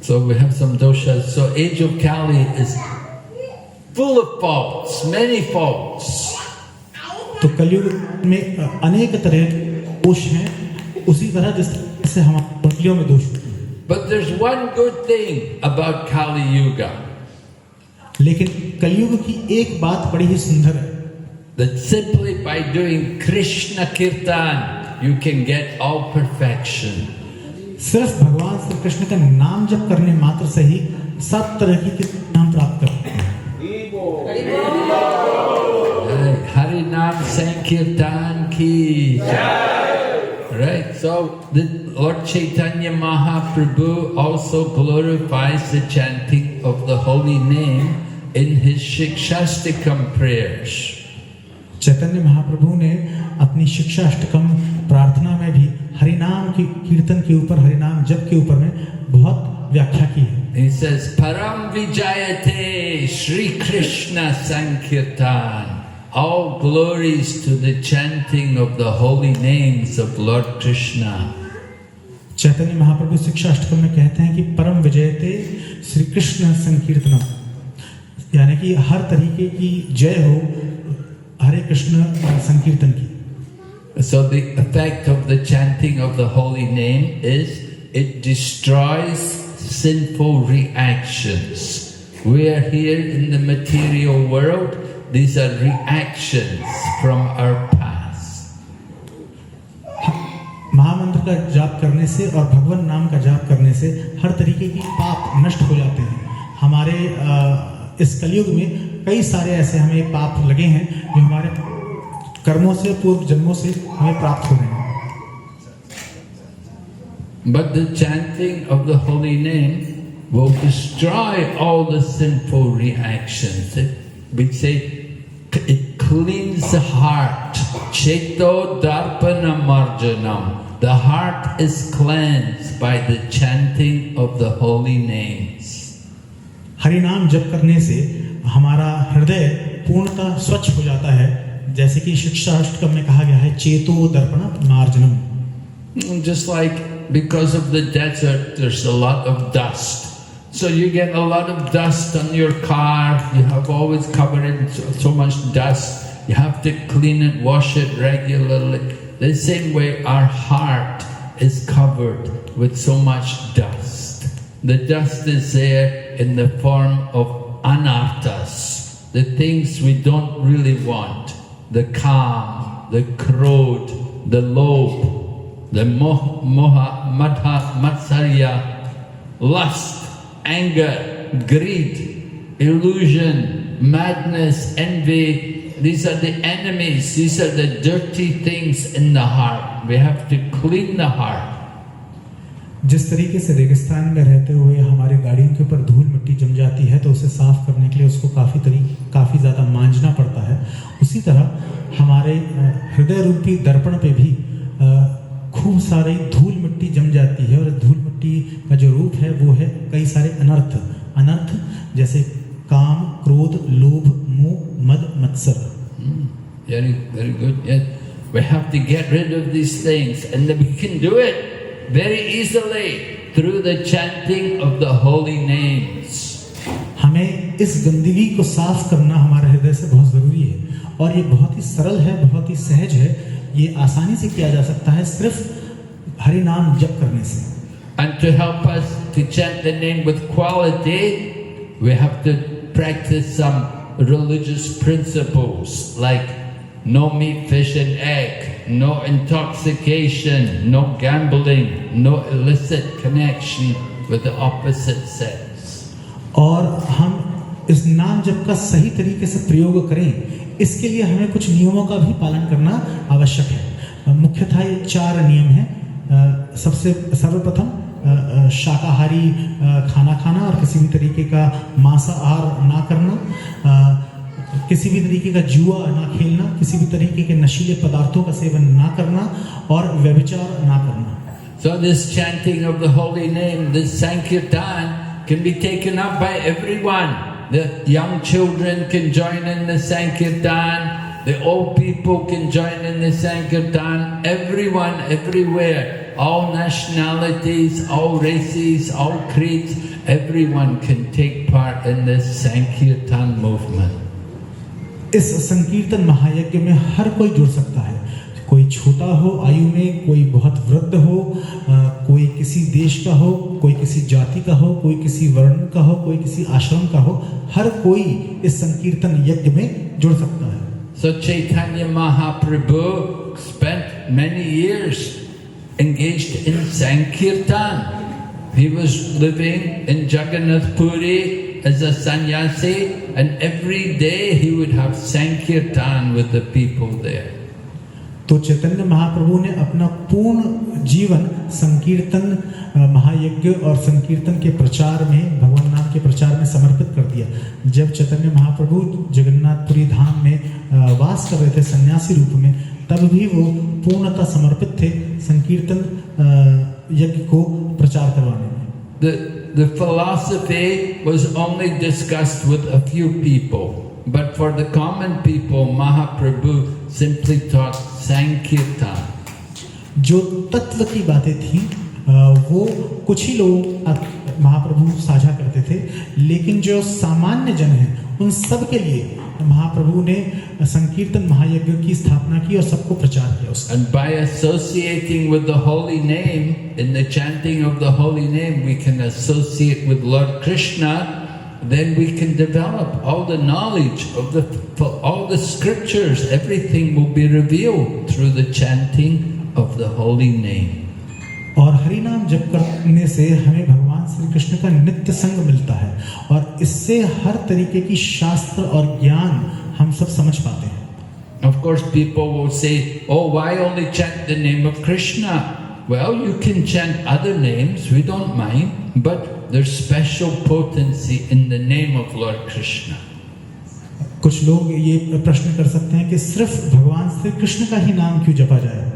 So we have some doshas. So age of Kali is full of faults, many faults. तो कलयुग में अनेक तरह के दोष हैं, उसी तरह जैसे हमारी कुंडलियों में दोष होते हैं। But there's one good thing about Kali Yuga. लेकिन कलयुग की एक बात बड़ी ही सुंदर है, that simply by doing Krishna Kirtan you can get all perfection. सिर्फ भगवान श्री कृष्ण का नाम जप करने मात्र से ही सब तरह की नाम प्राप्त करते हैं। Hari Nam Sankirtan ki. Right, so the Lord Chaitanya Mahaprabhu also glorifies the chanting of the holy name in his Shikshastikam prayers. Chaitanya Mahaprabhu ने अपनी शिक्षा अष्टकम प्रार्थना में भी हरिनाम की कीर्तन के ऊपर, हरिनाम जप के ऊपर में बहुत व्याख्या की है। He says, Param Vijayate Shri Krishna Sankirtan. All glories to the chanting of the holy names of Lord Krishna. Chaitanya Mahaprabhu शिक्षा अष्टकम में कहते हैं कि परम विजयते श्री कृष्ण संकीर्तनम, यानी कि हर तरीके की जय हो हरे कृष्ण संकीर्तन की। So the effect of the chanting of the holy name is it destroys sinful reactions. We are here in the material world. These are reactions from our past. महामंत्र का जाप करने से और भगवान नाम का जाप करने से हर तरीके की पाप नष्ट हो जाते हैं। हमारे इस कलयुग में कई सारे ऐसे हमें पाप लगे हैं जो हमारे कर्मों से, पूर्व जन्मों से हमें प्राप्त हो रहे हैं। But the chanting of the holy name will destroy all the sinful reactions. We say it cleans the heart. Cheto darpana marjanam. The heart is cleansed by the chanting of the holy names. हरिनाम जप करने से हमारा हृदय पूर्णतः स्वच्छ हो जाता है, जैसे कि शिक्षा अष्टकम में कहा गया है, चेतो दर्पण मार्जनम। Just like because of the desert, there's a lot of dust. So you get a lot of dust on your car. You have always covered it in so much dust. You have to clean it, wash it regularly. The same way our heart is covered with so much dust. The dust is there in the form of anarthas, the things we don't really want. The kam, the krodh, the lobh, the moha, madha, matsarya, lust, anger, greed, illusion, madness, envy. These are the enemies. These are the dirty things in the heart. We have to clean the heart. जिस तरीके से रेगिस्तान में रहते हुए हमारे गाड़ियों के ऊपर धूल मिट्टी जम जाती है तो उसे साफ करने के लिए उसको काफ़ी ज़्यादा मांजना पड़ता है, उसी तरह हमारे हृदय रूपी दर्पण पे भी खूब सारी धूल मिट्टी जम जाती है। और धूल मिट्टी का जो रूप है वो है कई सारे अनर्थ जैसे काम, क्रोध, लोभ, मोह, मद, मत्सर। Very, very good. Yes. We have to get rid of these things, and we can do it very easily through the chanting of the holy names. हमें इस गंदगी को साफ करना हमारे हृदय से बहुत ज़रूरी है और ये बहुत ही सरल है, बहुत ही सहज है, ये आसानी से किया जा सकता है सिर्फ हरि नाम जप करने से। And to help us to chant the name with quality, we have to practice some religious principles like no meat, fish and egg, no intoxication, no gambling, no illicit connection with the opposite sex. और हम इस नाम जप का सही तरीके से प्रयोग करें, इसके लिए हमें कुछ नियमों का भी पालन करना आवश्यक है। मुख्यतः ये 4 नियम हैं। सबसे सर्वप्रथम शाकाहारी खाना खाना और किसी भी तरीके का मांसाहार ना करना, किसी भी तरीके का जुआ ना खेलना, किसी भी तरीके के नशीले पदार्थों का सेवन ना करना और व्यभिचार ना करना। So this chanting of the holy name, this Sankirtan, can be taken up by everyone. The young children can join in the Sankirtan, the old people can join in the Sankirtan, everyone, everywhere, all nationalities, all races, all creeds, everyone can take part in this Sankirtan movement. इस संकीर्तन महायज्ञ में हर कोई जुड़ सकता है, कोई छोटा हो आयु में, कोई बहुत वृद्ध हो, कोई किसी देश का हो, कोई किसी जाति का हो, कोई किसी वर्ण का हो, कोई किसी आश्रम का हो, हर कोई इस संकीर्तन यज्ञ में जुड़ सकता है। So Chaitanya Mahaprabhu spent many years engaged in Sankirtan. He was living in Jagannath Puri as a sannyasi, and every day he would have Sankirtan with the people there. तो चैतन्य महाप्रभु ने अपना पूर्ण जीवन संकीर्तन महायज्ञ और संकीर्तन के प्रचार में, भगवान नाम के प्रचार में समर्पित कर दिया। जब चैतन्य महाप्रभु जगन्नाथपुरी धाम में वास कर रहे थे सन्यासी रूप में, तब भी वो पूर्णतः समर्पित थे संकीर्तन यज्ञ को प्रचार करवाने में। The philosophy was only discussed with a few people, but for the common people, Mahaprabhu simply taught Sankirtan. जो तत्व की बातें थी वो कुछ ही लोग महाप्रभु साझा करते थे, लेकिन जो सामान्य जन हैं उन सब के लिए महाप्रभु ने संकीर्तन महायज्ञ की स्थापना की और सबको प्रचार किया उसका। And by associating with the holy name, in the chanting of the holy name, we can associate with Lord Krishna. Then we can develop all the knowledge of all the scriptures. Everything will be revealed through the chanting of the holy name. और हरि नाम जप करने से हमें भगवान श्री कृष्ण का नित्य संग मिलता है और इससे हर तरीके की शास्त्र और ज्ञान हम सब समझ पाते हैं। Of course, people will say, "Oh, why only chant the name of Krishna?" Well, you can chant other names, we don't mind, but there's special potency in the name of Lord Krishna. कुछ लोग ये प्रश्न कर सकते हैं कि सिर्फ भगवान श्री कृष्ण का ही नाम क्यों जपा जाए?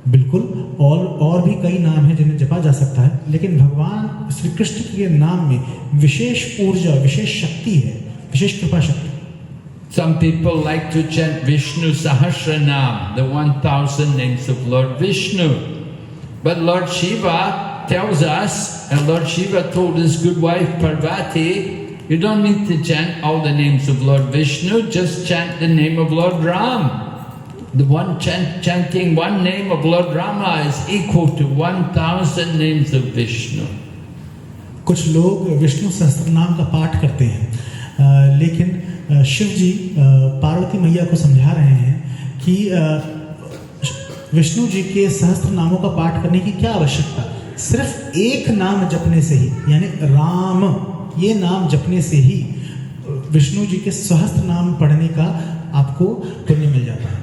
बिल्कुल, और भी कई नाम हैं जिन्हें जपा जा सकता है, लेकिन भगवान श्री कृष्ण के नाम में विशेष ऊर्जा, विशेष शक्ति है, विशेष कृपा शक्ति। Some people like to chant Vishnu Sahasranam, the 1000 names of Lord Vishnu. But Lord Shiva tells us, and Lord Shiva told his good wife Parvati, you don't need to chant all the names of Lord Vishnu, just chant the name of Lord Ram. The one chanting one name of Lord Rama is equal to 1000 names of Vishnu. कुछ लोग विष्णु सहस्त्रनाम का पाठ करते हैं, लेकिन शिव जी पार्वती मैया को समझा रहे हैं कि विष्णु जी के सहस्त्र नामों का पाठ करने की क्या आवश्यकता, सिर्फ एक नाम जपने से ही, यानी राम ये नाम जपने से ही विष्णु जी के सहस्त्र नाम पढ़ने का आपको पुण्य मिल जाता है।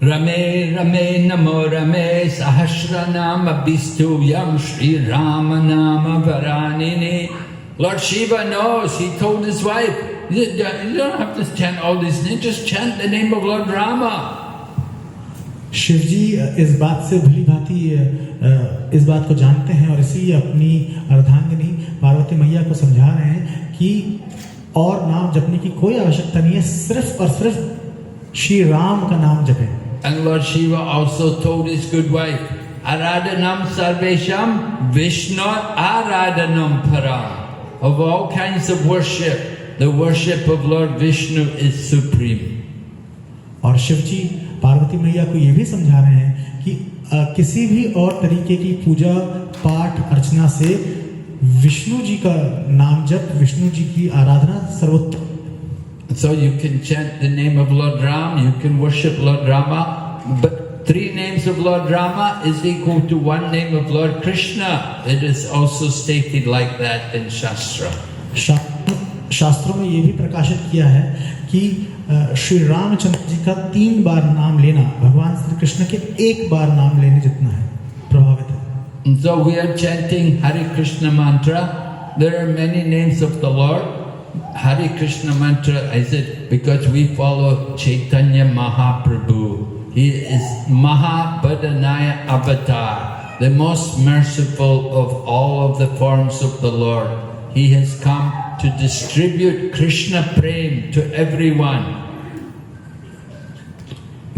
Rame Rame Namo Rame Sahasranama Bistuyam Shri Rama Nama Varanini. Lord Shiva knows, he told his wife, you don't have to chant all these names, just chant the name of Lord Rama. Shiv जी इस बात से भली भांति इस बात को जानते हैं और इसीलिए अपनी अर्धांगिनी पार्वती मैया को समझा रहे हैं कि और नाम जपने की कोई आवश्यकता नहीं है, सिर्फ और सिर्फ श्री राम का नाम जपें। And Lord Shiva also told his good wife, Aradhanam Sarvesham Vishnu Aradhanam Param. Of all kinds of worship, the worship of Lord Vishnu is supreme. और शिव जी पार्वती मैया को ये भी समझा रहे हैं कि किसी भी और तरीके की पूजा पाठ अर्चना से विष्णु जी का नाम जप, विष्णु जी की आराधना सर्वोत्तम। So you can chant the name of Lord Ram, you can worship Lord Rama, but 3 names of Lord Rama is equal to 1 name of Lord Krishna. It is also stated like that in Shastra. शास्त्रों में ये भी प्रकाशित किया है कि श्री रामचंद्र जी का 3 बार नाम लेना भगवान श्री कृष्ण के 1 बार नाम लेने जितना है, प्रभावित है। And so we are chanting Hare Krishna mantra. There are many names of the Lord. Hare Krishna mantra, I said, because we follow Chaitanya Mahaprabhu. He is Mahabhadanaya Avatar, the most merciful of all of the forms of the Lord. He has come to distribute Krishna Prem to everyone.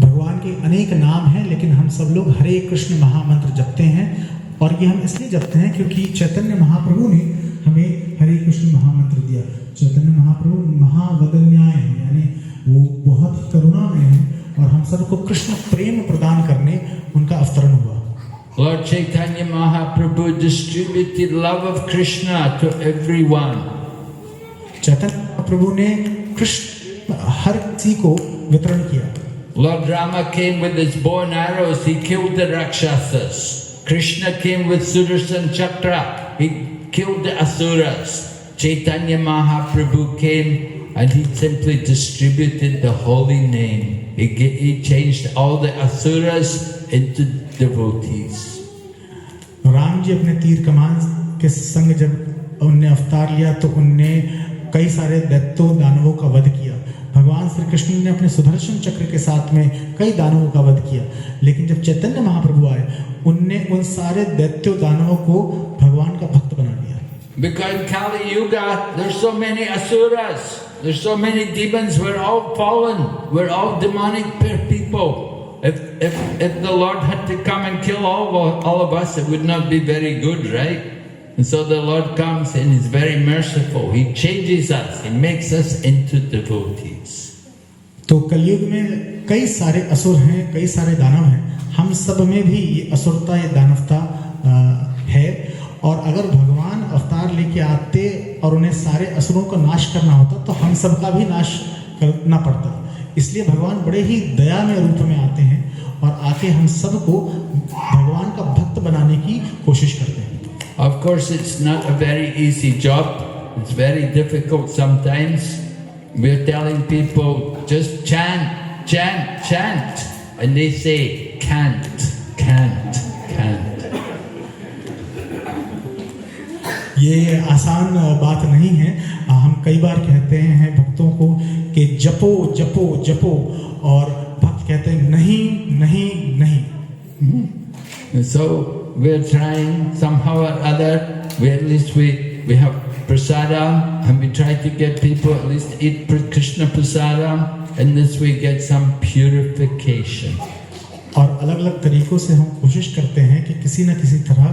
भगवान के अनेक नाम हैं, लेकिन हम सब लोग हरे कृष्ण महामंत्र जपते हैं और ये हम इसलिए जपते हैं क्योंकि चैतन्य महाप्रभु ने हमें हरे कृष्ण महामंत्र दिया। चैतन्य महाप्रभु महावदन्याय हैं, यानी वो बहुत करुणामय हैं और हम सबको कृष्ण प्रेम प्रदान करने उनका अवतरण हुआ। Lord Chaitanya Mahaprabhu distributed love of Krishna to everyone. Chaitanya Mahaprabhu ने कृष्ण हर किसी को वितरण किया। Lord Rama came with his bow and arrows, he killed the Rakshasas. Krishna came with Sudarshan Chakra, he killed the Asuras. Chaitanya Mahaprabhu came and he simply distributed the holy name. He changed all the Asuras into devotees. Ram ji अपने तीर कमान के संग जब उनने अवतार लिया तो उनने कई सारे दैत्यों दानवों का वध किया। भगवान श्री कृष्ण ने अपने सुदर्शन चक्र के साथ में कई दानवों का वध किया, लेकिन जब चैतन्य महाप्रभु आए उनने उन सारे दैत्यों दानवों को भगवान का भक्त बना दिया। Because in Kali Yuga, there's so many asuras, there's so many demons, we're all fallen, we're all demonic people. If the Lord had to come and kill all of us, it would not be very good, right? And so the Lord comes and He's very merciful. He changes us, He makes us into devotees. तो कलयुग में कई सारे असुर हैं, कई सारे दानव हैं। हम सब में भी ये असुरता, ये दानवता है, और अगर भगवान अवतार लेके आते और उन्हें सारे असुरों का नाश करना होता तो हम सबका भी नाश करना पड़ता। इसलिए भगवान बड़े ही दयामय रूप में आते हैं और आके हम सबको भगवान का भक्त बनाने की कोशिश करते हैं। Of course, it's not a very easy job. It's very difficult sometimes. We're telling people, just chant, chant, chant. And they say, can't, can't, can't. ये आसान बात नहीं है। हम कई बार कहते हैं भक्तों को कि जपो जपो जपो, और भक्त कहते हैं नहीं नहीं नहीं। So we're trying somehow or other. At least we have prasadam, and we try to get people at least eat Krishna prasadam, and this we get some purification. और अलग अलग तरीकों से हम कोशिश करते हैं कि किसी न किसी तरह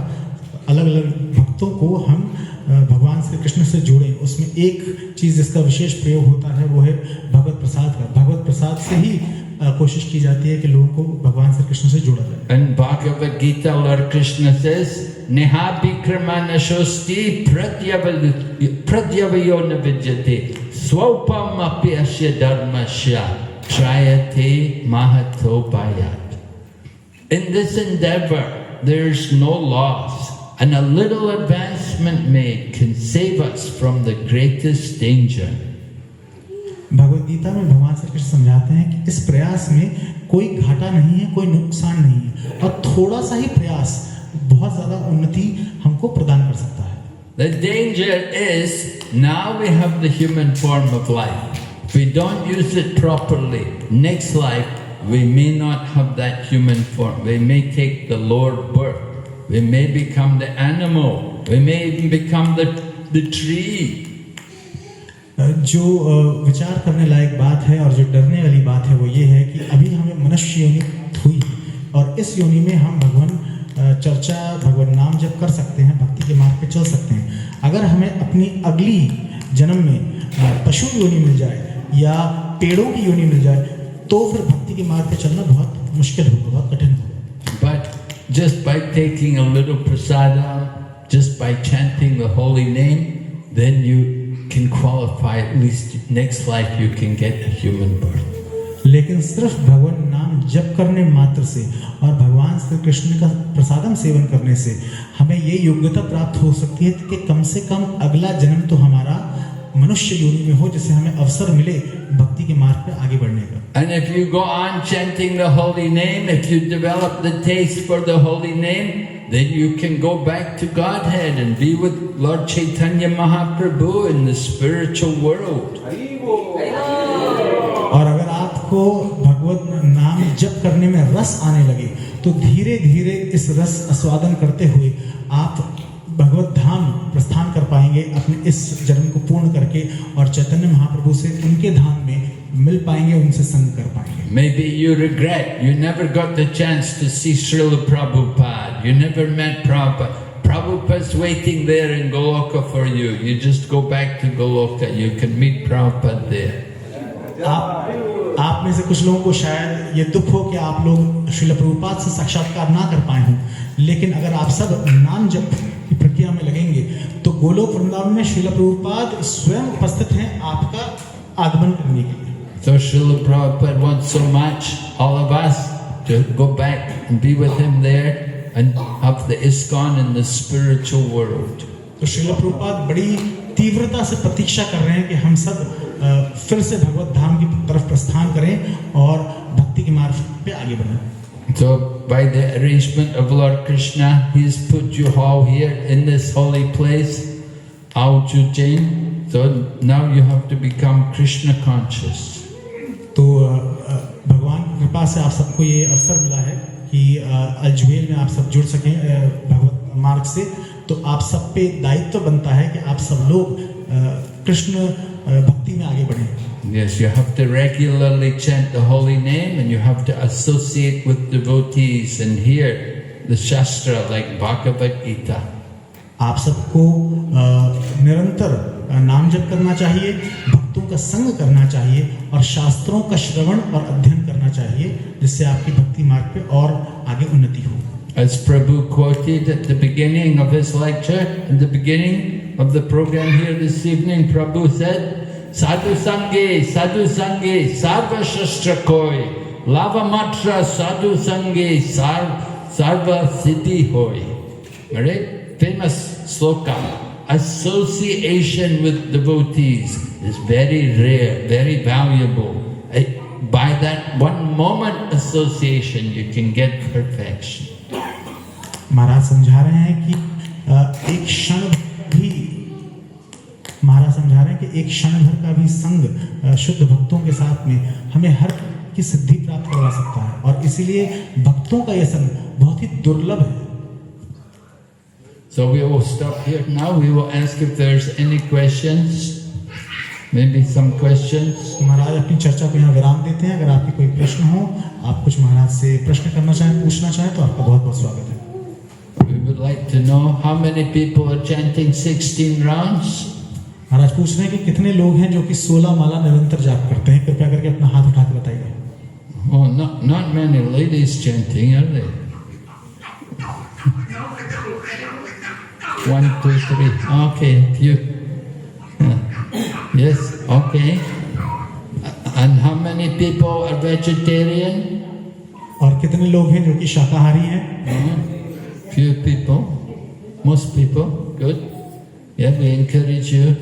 अलग अलग भक्तों को हम भगवान श्री कृष्ण से जोड़ें। उसमें एक चीज जिसका विशेष प्रयोग होता है वो है भगवत प्रसाद का। भगवत प्रसाद से ही कोशिश की जाती है कि लोगों को भगवान श्री कृष्ण से जोड़ा जाए। And Bhagavad Gita, Lord Krishna says, Neha bikramana shosti pradyavayo navidyate swapam api asya dharmasya trayate mahato bhayat. In this endeavor, there is no loss. And a little advancement made can save us from the greatest danger. Bhagavad Gita में भगवान श्री कृष्ण समझाते हैं कि इस प्रयास में कोई घाटा नहीं है, कोई नुकसान नहीं है, और थोड़ा सा ही प्रयास बहुत ज्यादा उन्नति हमको प्रदान कर सकता है। The danger is now we have the human form of life. If we don't use it properly, next life we may not have that human form. We may take the lower birth. We may become the animal. We may even become the tree. जो विचार करने लायक बात है और जो डरने वाली बात है वो ये है कि अभी हमें मनुष्य योनि हुई और इस योनि में हम भगवान चर्चा, भगवान नाम जप कर सकते हैं, भक्ति के मार्ग पे चल सकते हैं। अगर हमें अपनी अगली जन्म में पशु योनि मिल जाए या पेड़ों की योनि मिल जाए तो फिर भक्ति के मार्ग पे चलना बहुत मुश्किल होगा, बहुत कठिन होगा। But just by taking a little prasada, just by chanting the holy name, then you can qualify, at least next life you can get a human birth. लेकिन सिर्फ भगवान नाम जप करने मात्र से और भगवान श्री कृष्ण का प्रसादम सेवन करने से हमें ये योग्यता प्राप्त हो सकती है कि कम से कम अगला जन्म तो हमारा मनुष्य योनि में हो, जिससे हमें अवसर मिले भक्ति के मार्ग पे आगे बढ़ने का। And if you go on chanting the holy name, if you develop the taste for the holy name, then you can go back to Godhead and be with Lord Chaitanya Mahaprabhu in the spiritual world. और अगर आपको भगवत नाम जप करने में रस आने लगे तो धीरे धीरे इस रस आस्वादन करते हुए आप भगवत धाम प्रस्थान कर पाएंगे अपने इस जन्म को पूर्ण करके, और चैतन्य महाप्रभु से उनके धाम में मिल पाएंगे, उनसे संग कर पाएंगे। Maybe you regret you never got the chance to see Srila Prabhupada. You never met Prabhupada. Prabhupada's waiting there in Goloka for you. You just go back to Goloka. You can meet Prabhupada there. आप में से कुछ लोगों को शायद ये दुख हो कि आप लोग श्रील प्रभुपाद से साक्षात्कार ना कर पाए हों, लेकिन अगर आप सब नाम जप की प्रक्रिया में लगेंगे तो गोलोक वृंदावन में श्रील प्रभुपाद स्वयं उपस्थित हैं आपका आगमन करने के लिए। So Srila Prabhupada wants so much all of us to go back and be with him there and have the ISKCON in the spiritual world. तो श्रील प्रभुपाद बड़ी तीव्रता से प्रतीक्षा कर रहे हैं कि हम सब फिर से भगवत धाम की तरफ प्रस्थान करें और भक्ति के मार्ग पे आगे बढ़ें। So by the arrangement of Lord Krishna, he has put you all here in this holy place, Ao Chuchen. So now you have to become Krishna conscious. तो भगवान की कृपा से आप सबको ये अवसर मिला है कि अजमेर में आप सब जुड़ सकें भगवत मार्ग से, तो आप सब पे दायित्व बनता है कि आप सब लोग कृष्ण भक्ति में आगे बढ़ें। Yes, you have to regularly chant the holy name and you have to associate with devotees and hear the Shastra like Bhagavad Gita. आप सबको निरंतर नाम जप करना चाहिए, भक्तों का संग करना चाहिए और शास्त्रों का श्रवण और अध्ययन करना चाहिए, जिससे आपकी भक्ति मार्ग पे और आगे उन्नति हो। As Prabhu quoted at the beginning of his lecture, at the beginning of the program here this evening, Prabhu said, Sadhu Sange, Sarva Shastra Koi, Lava Matra Sadhu Sange, Sarva Siddhi Hoi. Alright? Famous sloka. Association with devotees is very rare, very valuable. By that one moment association, you can get perfection. महाराज समझा रहे हैं कि एक क्षण भी महाराज समझा रहे हैं कि एक क्षण भर का भी संग शुद्ध भक्तों के साथ में हमें हर की सिद्धि प्राप्त करवा सकता है, और इसीलिए भक्तों का यह संग बहुत ही दुर्लभ है। So we will stop here now. We will ask if there's any questions. Maybe some questions. महाराज अपनी चर्चा को यहाँ विराम देते हैं। अगर आपके कोई प्रश्न हो, आप कुछ महाराज से प्रश्न करना चाहें, पूछना चाहें, तो आपका बहुत बहुत स्वागत है। We would like to know how many people are chanting 16 rounds. महाराज पूछ रहे हैं कि कितने लोग हैं जो कि 16 माला निरंतर जाप करते हैं। कृपया करके अपना हाथ उठा के बताइए। Oh, not many ladies chanting, are there? 1, 2, 3. Okay, few. Yes, okay. And how many people are vegetarian? और कितने लोग हैं जो कि शाकाहारी हैं? Few people. Most people? Good. Yeah, we encourage you,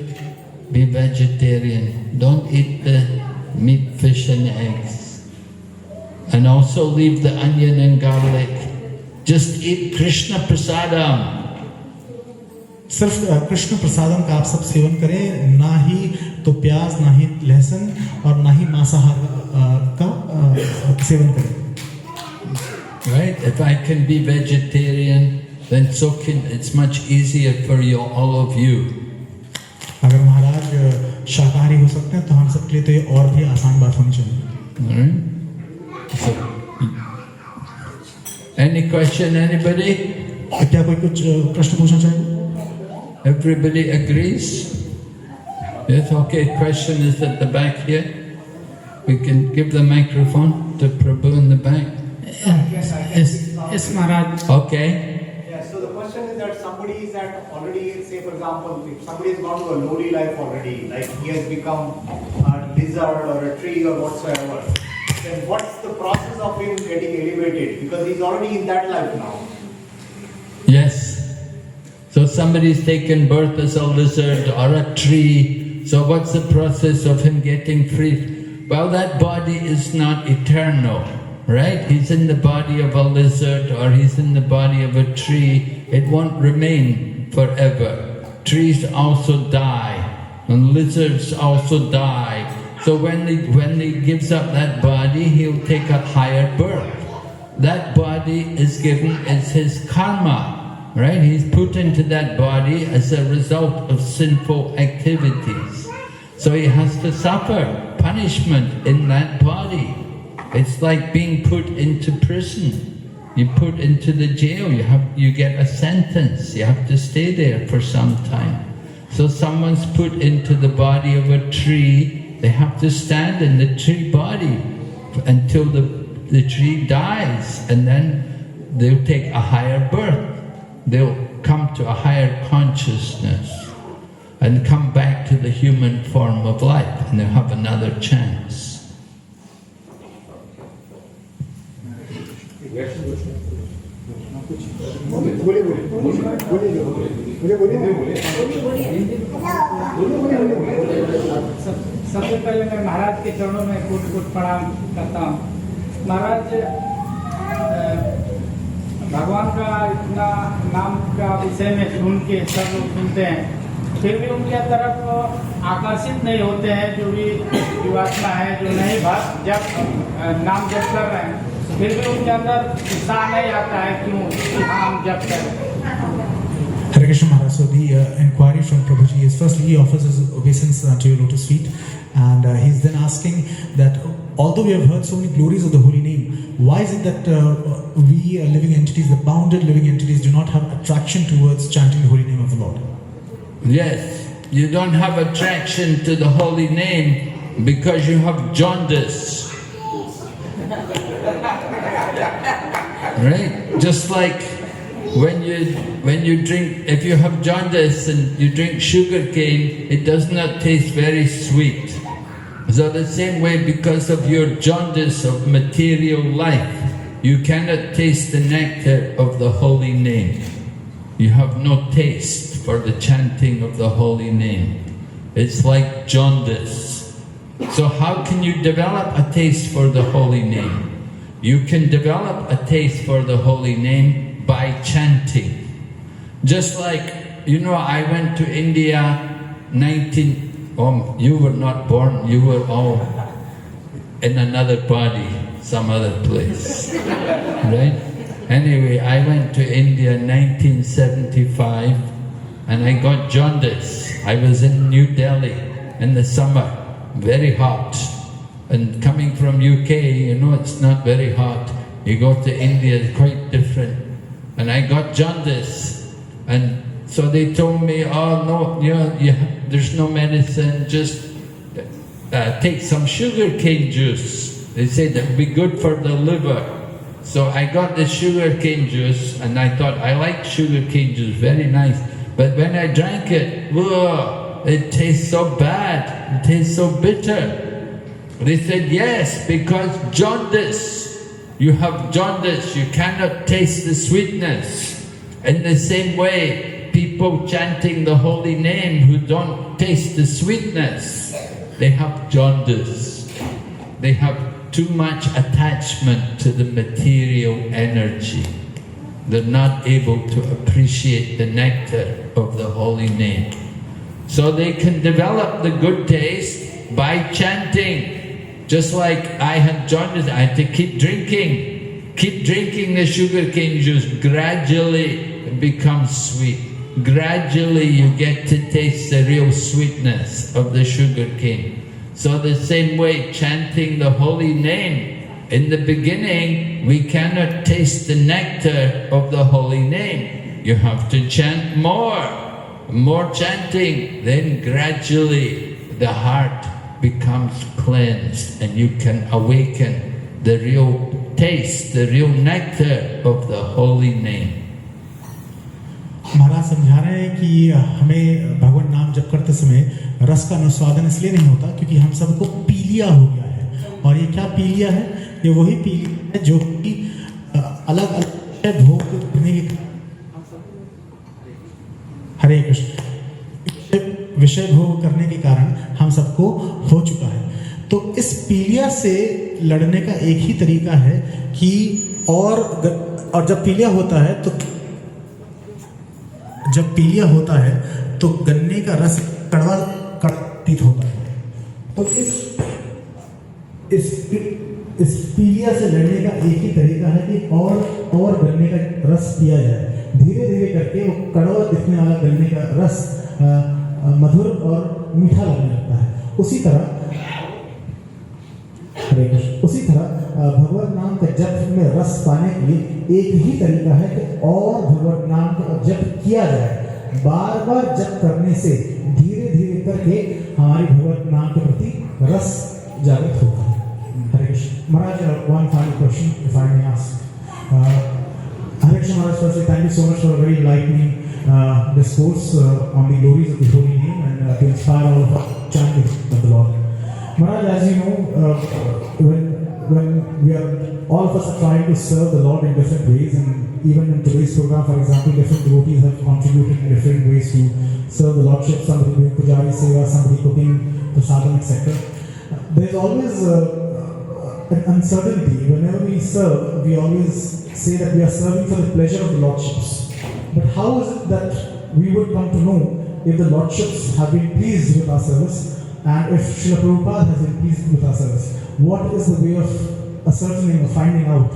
be vegetarian. Don't eat the meat, fish and eggs. And also leave the onion and garlic. Just eat Krishna prasadam. सिर्फ कृष्ण प्रसादम का आप सब सेवन करें, ना ही तो प्याज, ना ही लहसुन और ना ही मांसाहार का सेवन करें. Right? If I can be vegetarian, then so can, it's much easier for you, all of you. अगर महाराज शाकाहारी हो सकते हैं तो हम सबके लिए तो ये और भी आसान बात होनी चाहिए. Alright? So, any question, anybody? क्या कोई कुछ प्रश्न पूछना चाहेगा? Everybody agrees? Yes, okay. Question is at the back here. We can give the microphone to Prabhu in the back. Yes, Maharaj. Okay. Yeah, so the question is that somebody is at already, say for example, if somebody has gone to a lowly life already, like he has become a lizard or a tree or whatsoever, then what's the process of him getting elevated? Because he's already in that life now. Yes. So somebody's taken birth as a lizard or a tree. So what's the process of him getting free? Well, that body is not eternal, right? He's in the body of a lizard or he's in the body of a tree. It won't remain forever. Trees also die and lizards also die. So when he gives up that body, he'll take a higher birth. That body is given as his karma. Right? He's put into that body as a result of sinful activities. So he has to suffer punishment in that body. It's like being put into prison. You put into the jail, you get a sentence. You have to stay there for some time. So someone's put into the body of a tree, they have to stand in the tree body until the tree dies, and then they'll take a higher birth. They'll come to a higher consciousness and come back to the human form of life, and they'll have another chance. सबसे पहले मैं महाराज के चरणों में कोटि प्रणाम करता हूँ. महाराज, भगवान का इतना नाम का विषय में सुन के सब लोग सुनते हैं, फिर भी उनके तरफ आकर्षित नहीं होते हैं. जो भी जीवात्मा है जो नहीं जब नाम जप कर रहे हैं, फिर भी उनके अंदर उत्साह नहीं आता है. क्यों? हम जप कर रहे हैं. Hare Krishna Maharaj, so the inquiry from Prabhuji is, firstly he offers his obeisance to your lotus feet, and he's then asking that although we have heard so many glories of the holy name, why is it that we living entities, the bounded living entities, do not have attraction towards chanting the holy name of the Lord? Yes, you don't have attraction to the holy name because you have jaundice. Right? Just like when you drink, if you have jaundice and you drink sugar cane, it does not taste very sweet. So the same way, because of your jaundice of material life, you cannot taste the nectar of the holy name. You have no taste for the chanting of the holy name. It's like jaundice. So how can you develop a taste for the holy name? You can develop a taste for the holy name by chanting. Just like, I went to India you were not born, you were all in another body, some other place, right? Anyway, I went to India in 1975 and I got jaundice. I was in New Delhi in the summer, very hot. And coming from UK, it's not very hot. You go to India, it's quite different. And I got jaundice. And so they told me, oh no, there's no medicine, just take some sugar cane juice. They said that would be good for the liver. So I got the sugar cane juice and I thought, I like sugar cane juice, very nice. But when I drank it, whoa, it tastes so bad, it tastes so bitter. They said, yes, because jaundice, you have jaundice, you cannot taste the sweetness. In the same way, people chanting the holy name who don't taste the sweetness, they have jaundice. They have too much attachment to the material energy. They're not able to appreciate the nectar of the holy name. So they can develop the good taste by chanting. Just like I had jaundice, I had to keep drinking the sugarcane juice. Gradually it becomes sweet. Gradually you get to taste the real sweetness of the sugarcane. So the same way, chanting the holy name, in the beginning we cannot taste the nectar of the holy name. You have to chant more chanting, then gradually the heart becomes cleansed and you can awaken the real taste, the real nectar of the holy name. महाराज समझा रहे हैं कि हमें भगवान नाम जप करते समय रस का अनुस्वादन इसलिए नहीं होता क्योंकि हम सबको पीलिया हो गया है। और ये क्या पीलिया है? ये वही पीलिया है जो कि अलग अलग भोग करने के हरे कृष्ण विषय भोग करने के कारण हम सबको हो चुका है। तो इस पीलिया से लड़ने का एक ही तरीका है कि और जब पीलिया होता है तो गन्ने का रस कड़वा प्रतीत होता है। तो इस पीलिया से लड़ने का एक ही तरीका है कि और गन्ने का रस पिया जाए। धीरे धीरे करके वो कड़वा दिखने वाला गन्ने का रस मधुर और मीठा लगने लगता है। उसी तरह भगवत नाम का जप में रस पाने के लिए एक ही तरीका है कि और भगवत नाम का जप किया जाए। बार बार जप करने से धीरे धीरे करके हमारी भगवत नाम के प्रति रस जागृत होता है। हरे कृष्ण। महाराज, one final question if I may ask. Hare Krishna Maharaj, firstly thank you so much for a very enlightening discourse on the glories of the holy name and to inspire all of us chanting of the Lord. Maharaj, as you know, when we are, all of us are trying to serve the Lord in different ways, and even in today's program, for example, different devotees have contributed in different ways to serve the Lordship. Somebody doing pujari seva, somebody cooking prasadam, etc. There is always an uncertainty. Whenever we serve, we always say that we are serving for the pleasure of the Lordships. But how is it that we would come to know if the Lordships have been pleased with our service and if Srila Prabhupada has been pleased with our service? What is the way of ascertaining or finding out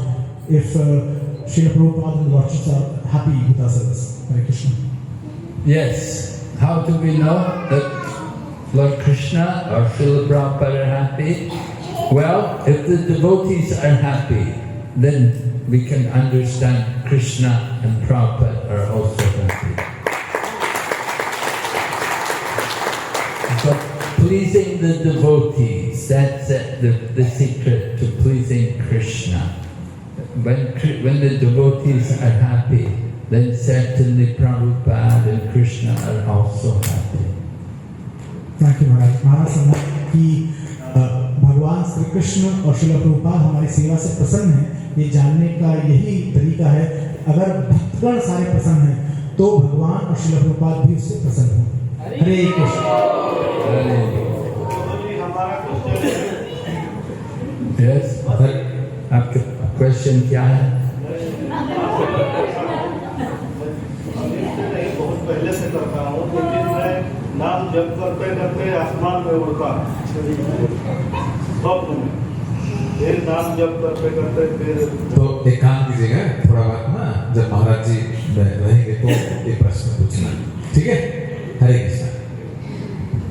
if Srila Prabhupada and the Lordships are happy with our service? Hare Krishna. Yes. How do we know that Lord Krishna or Srila Prabhupada are happy? Well, if the devotees are happy, then we can understand Krishna and Prabhupada are also happy. But pleasing the devotees, that's the secret to pleasing Krishna. When the devotees are happy, then certainly Prabhupada and Krishna are also happy. Thank you, Maharaj. Maharaj समझा कि भगवान श्री कृष्ण और श्रील प्रभुपाद हमारी सेवा से प्रसन्न हैं, ये जानने का यही तरीका है। अगर भक्तगण सारे प्रसन्न हैं तो भगवान और श्रील प्रभुपाद भी उससे प्रसन्न हैं। हरे कृष्ण। Yes, आपका क्वेश्चन क्या है? बहुत पहले से करता हूँ, लेकिन मैं नाम जप करते करते आसमान में उड़ता स्वप्न में, फिर नाम जप करते करते फिर। तो एक काम कीजिएगा, थोड़ा बात ना जब महाराज जी रहेंगे तो ये प्रश्न पूछना, ठीक है? हरे कृष्णा।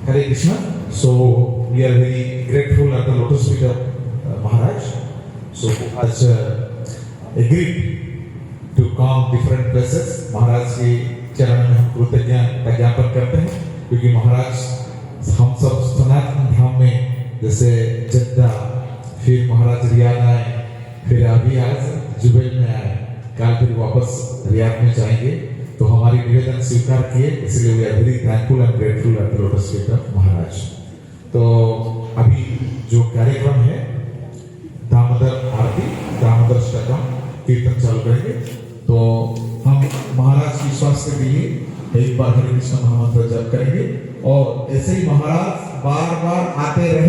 हरे Krishna. So we are very grateful at the lotus feet of Maharaj. So who has agreed to come different places. महाराज के चरण में हम कृतज्ञता ज्ञापन करते हैं क्योंकि महाराज हम सब सनातन धाम में जैसे जद्दा, फिर महाराज रियाद आए, फिर अभी आज जुबैल में आए, कल फिर वापस रियाद में जाएंगे। तो हमारी निवेदन स्वीकार किए, इसलिए we are very thankful and grateful at the lotus feet of महाराज। तो अभी जो कार्यक्रम है दामोदर आरती, दामोदर स्तोत्रम कीर्तन चालू करेंगे। तो हम महाराज नमस्ते दिए, एक बार हरे कृष्ण महामंत्र जप करेंगे और ऐसे ही महाराज बार बार आते रहे।